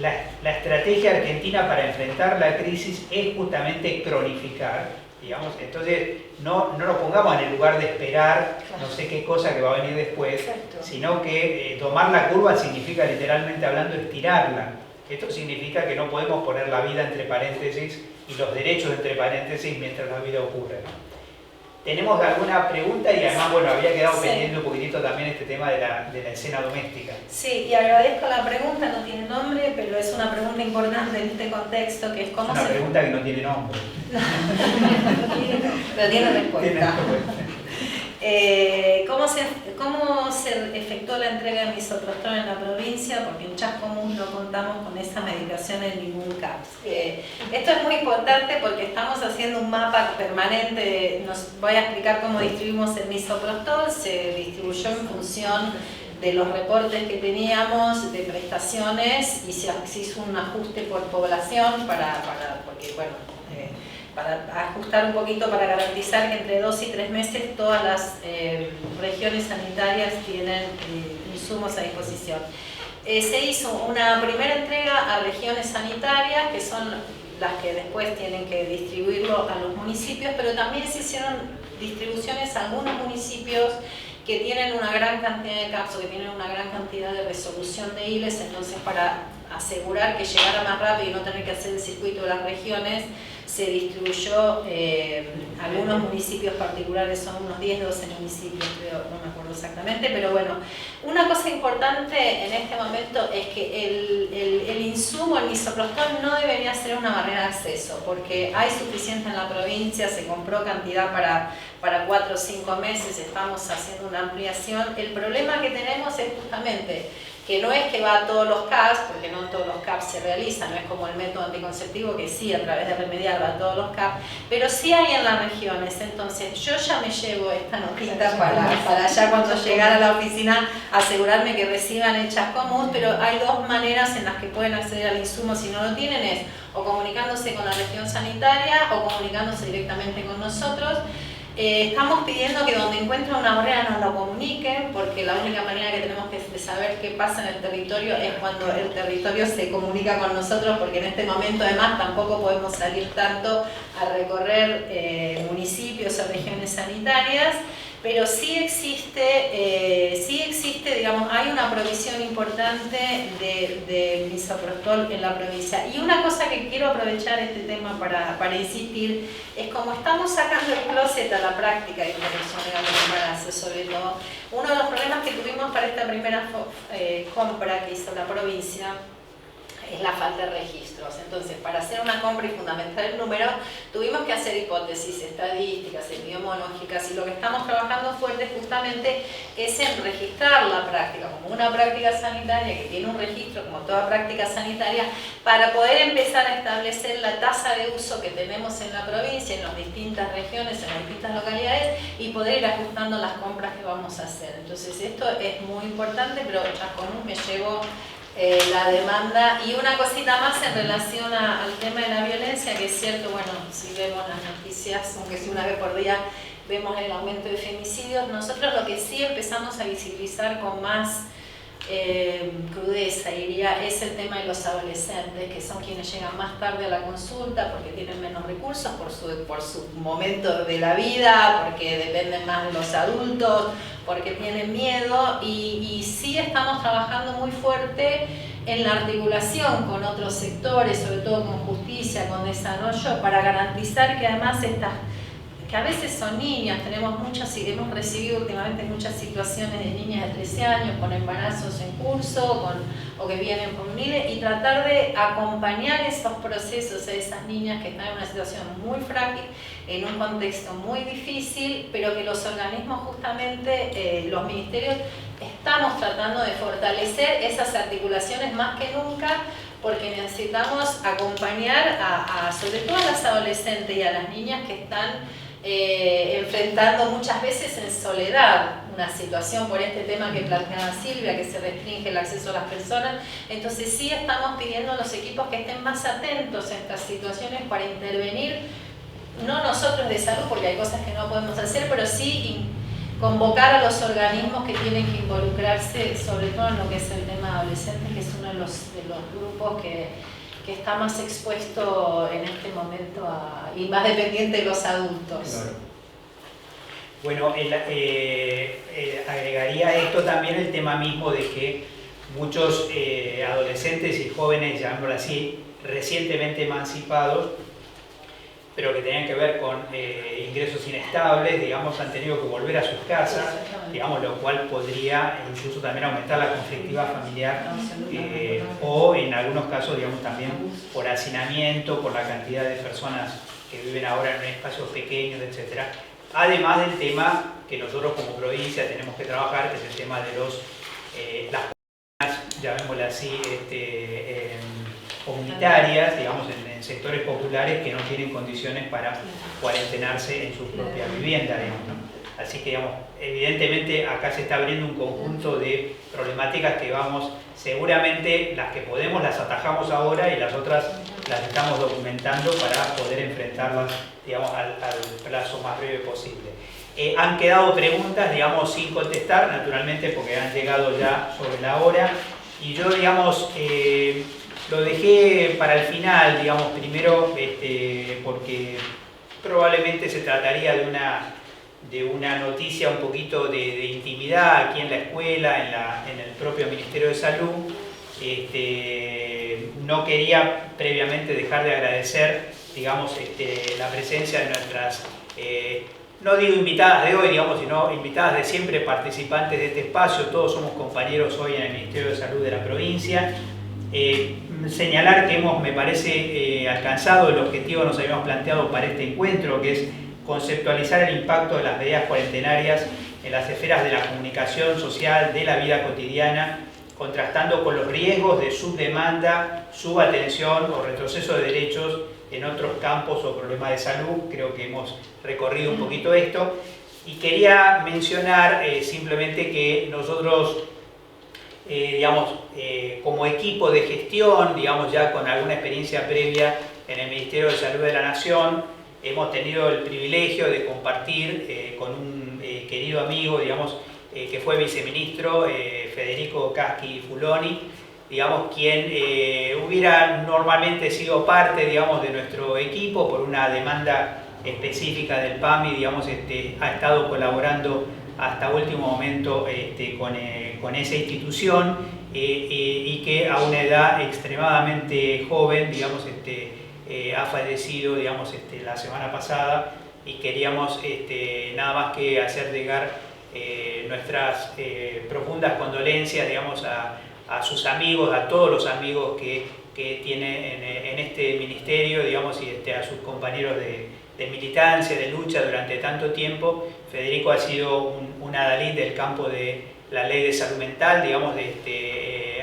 la estrategia argentina para enfrentar la crisis es justamente cronificar, digamos. Entonces no nos pongamos en el lugar de esperar no sé qué cosa que va a venir después, sino que tomar la curva significa, literalmente hablando, estirarla. Esto significa que no podemos poner la vida entre paréntesis y los derechos entre paréntesis mientras la vida ocurre. ¿Tenemos alguna pregunta? Y además, bueno, había quedado pendiente un poquitito también este tema de la escena doméstica. Sí, y agradezco la pregunta, no tiene nombre, pero es una pregunta importante en este contexto, que es cómo una pregunta que no tiene nombre. Pero tiene respuesta. ¿Cómo se efectuó la entrega de misoprostol en la provincia? Porque en Chascomús no contamos con esa medicación en ningún CAPS. Esto es muy importante porque estamos haciendo un mapa permanente. Voy a explicar cómo distribuimos el misoprostol. Se distribuyó en función de los reportes que teníamos de prestaciones y se hizo un ajuste por población porque, bueno, para ajustar un poquito, para garantizar que entre 2 y 3 meses todas las regiones sanitarias tienen insumos a disposición. Se hizo una primera entrega a regiones sanitarias, que son las que después tienen que distribuirlo a los municipios, pero también se hicieron distribuciones a algunos municipios que tienen una gran cantidad de CAPS o que tienen una gran cantidad de resolución de ILES, entonces para asegurar que llegara más rápido y no tener que hacer el circuito de las regiones, se distribuyó algunos municipios particulares, son unos 10, 12 municipios, creo, no me acuerdo exactamente, pero bueno, una cosa importante en este momento es que el insumo, el misoprostol, no debería ser una barrera de acceso, porque hay suficiente en la provincia, se compró cantidad para 4 o 5 meses, estamos haciendo una ampliación. El problema que tenemos es justamente que no es que va a todos los CAPS, porque no en todos los CAPS se realiza, no es como el método anticonceptivo que sí, a través de Remediar va a todos los CAPS, pero sí hay en las regiones. Entonces yo ya me llevo esta notita para ya cuando llegar a la oficina asegurarme que reciban el Chascomús, pero hay dos maneras en las que pueden acceder al insumo si no lo tienen, es o comunicándose con la región sanitaria o comunicándose directamente con nosotros. Estamos pidiendo que donde encuentren una barrera nos lo comuniquen, porque la única manera que tenemos de saber qué pasa en el territorio es cuando el territorio se comunica con nosotros, porque en este momento además tampoco podemos salir tanto a recorrer municipios o regiones sanitarias, pero sí existe, digamos, hay una provisión importante de misoprostol en la provincia. Y una cosa que quiero aprovechar este tema para insistir es, como estamos sacando el closet a la práctica de interrupción legal del embarazo, sobre todo, uno de los problemas que tuvimos para esta primera compra que hizo la provincia es la falta de registros. Entonces, para hacer una compra y fundamentar el número, tuvimos que hacer hipótesis estadísticas, epidemiológicas, y lo que estamos trabajando fuerte justamente es en registrar la práctica como una práctica sanitaria que tiene un registro como toda práctica sanitaria, para poder empezar a establecer la tasa de uso que tenemos en la provincia, en las distintas regiones, en las distintas localidades, y poder ir ajustando las compras que vamos a hacer. Entonces, esto es muy importante, pero Chascomús me llevo la demanda. Y una cosita más en relación al tema de la violencia, que es cierto, bueno, si vemos las noticias, aunque sea una vez por día, vemos el aumento de femicidios. Nosotros lo que sí empezamos a visibilizar con más crudeza, diría, es el tema de los adolescentes, que son quienes llegan más tarde a la consulta porque tienen menos recursos por su momento de la vida, porque dependen más de los adultos, porque tienen miedo, y sí estamos trabajando muy fuerte en la articulación con otros sectores, sobre todo con justicia, con desarrollo, para garantizar que además que a veces son niñas, hemos recibido últimamente muchas situaciones de niñas de 13 años con embarazos en curso o que vienen por un ILE, y tratar de acompañar esos procesos a esas niñas que están en una situación muy frágil, en un contexto muy difícil, pero que los organismos, justamente los ministerios, estamos tratando de fortalecer esas articulaciones más que nunca, porque necesitamos acompañar sobre todo a las adolescentes y a las niñas que están enfrentando muchas veces en soledad una situación por este tema que planteaba Silvia, que se restringe el acceso a las personas. Entonces sí estamos pidiendo a los equipos que estén más atentos a estas situaciones para intervenir, no nosotros de salud, porque hay cosas que no podemos hacer, pero sí convocar a los organismos que tienen que involucrarse, sobre todo en lo que es el tema de adolescentes, que es uno de los grupos que está más expuesto en este momento y más dependiente de los adultos. Claro. Bueno, agregaría esto también el tema mismo de que muchos adolescentes y jóvenes, llamémoslo así, recientemente emancipados, pero que tenían que ver con ingresos inestables, digamos, han tenido que volver a sus casas, digamos, lo cual podría incluso también aumentar la conflictividad familiar, o en algunos casos, digamos, también por hacinamiento, por la cantidad de personas que viven ahora en espacios pequeños, etc. Además del tema que nosotros como provincia tenemos que trabajar, que es el tema de las comunidades, llamémoslo así, comunitarias, digamos, en sectores populares que no tienen condiciones para cuarentenarse en su propia vivienda, digamos, ¿no? Así que, digamos, evidentemente acá se está abriendo un conjunto de problemáticas que vamos, seguramente las que podemos las atajamos ahora y las otras las estamos documentando para poder enfrentarlas, digamos, al plazo más breve posible. Han quedado preguntas, digamos, sin contestar, naturalmente, porque han llegado ya sobre la hora, y yo, digamos, lo dejé para el final, digamos, primero porque probablemente se trataría de una noticia un poquito de intimidad aquí en la escuela, en el propio Ministerio de Salud. No quería previamente dejar de agradecer, digamos, la presencia de nuestras, no digo invitadas de hoy, digamos, sino invitadas de siempre, participantes de este espacio. Todos somos compañeros hoy en el Ministerio de Salud de la provincia. Señalar que hemos, me parece, alcanzado el objetivo que nos habíamos planteado para este encuentro, que es conceptualizar el impacto de las medidas cuarentenarias en las esferas de la comunicación social, de la vida cotidiana, contrastando con los riesgos de subdemanda, subatención o retroceso de derechos en otros campos o problemas de salud. Creo que hemos recorrido un poquito esto. Y quería mencionar simplemente que nosotros, digamos, como equipo de gestión, digamos, ya con alguna experiencia previa en el Ministerio de Salud de la Nación, hemos tenido el privilegio de compartir con un querido amigo, digamos, que fue viceministro, Federico Caschi Fuloni, digamos, quien hubiera normalmente sido parte, digamos, de nuestro equipo por una demanda específica del PAMI, digamos, ha estado colaborando hasta último momento con esa institución, y que a una edad extremadamente joven, digamos, ha fallecido, digamos, la semana pasada, y queríamos nada más que hacer llegar nuestras profundas condolencias, digamos, a sus amigos, a todos los amigos que tiene en este ministerio, digamos, y a sus compañeros de militancia, de lucha durante tanto tiempo. Federico ha sido un adalid del campo de la ley de salud mental, digamos,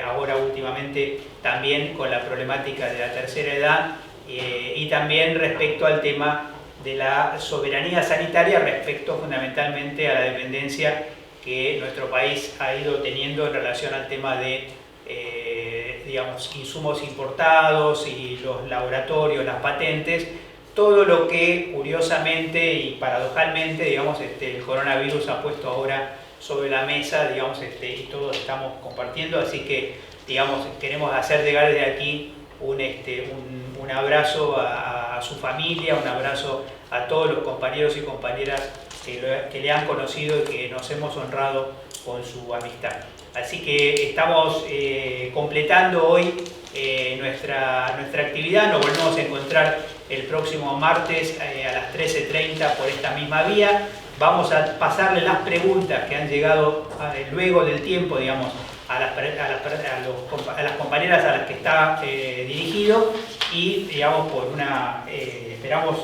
ahora últimamente también con la problemática de la tercera edad, y también respecto al tema de la soberanía sanitaria, respecto fundamentalmente a la dependencia que nuestro país ha ido teniendo en relación al tema de digamos, insumos importados y los laboratorios, las patentes, todo lo que curiosamente y paradojalmente, digamos, el coronavirus ha puesto ahora sobre la mesa, digamos, y todos estamos compartiendo. Así que, digamos, queremos hacer llegar desde aquí un abrazo a su familia, un abrazo a todos los compañeros y compañeras que le han conocido y que nos hemos honrado con su amistad. Así que estamos completando hoy nuestra actividad. Nos volvemos a encontrar el próximo martes a las 13:30 por esta misma vía. Vamos a pasarle las preguntas que han llegado luego del tiempo, digamos, a las compañeras a las que está dirigido, y, digamos, esperamos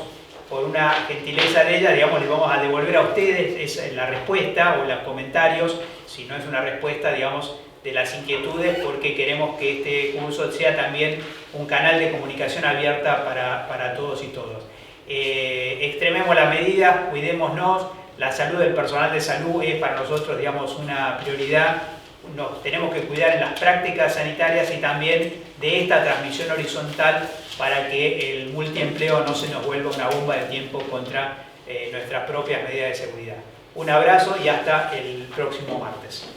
por una gentileza de ella, digamos, les vamos a devolver a ustedes la respuesta o los comentarios, si no es una respuesta, digamos, de las inquietudes, porque queremos que este curso sea también un canal de comunicación abierta para todos y todas. Extrememos las medidas, cuidémonos, la salud del personal de salud es para nosotros, digamos, una prioridad. Nos tenemos que cuidar en las prácticas sanitarias y también de esta transmisión horizontal para que el multiempleo no se nos vuelva una bomba de tiempo contra nuestras propias medidas de seguridad. Un abrazo y hasta el próximo martes.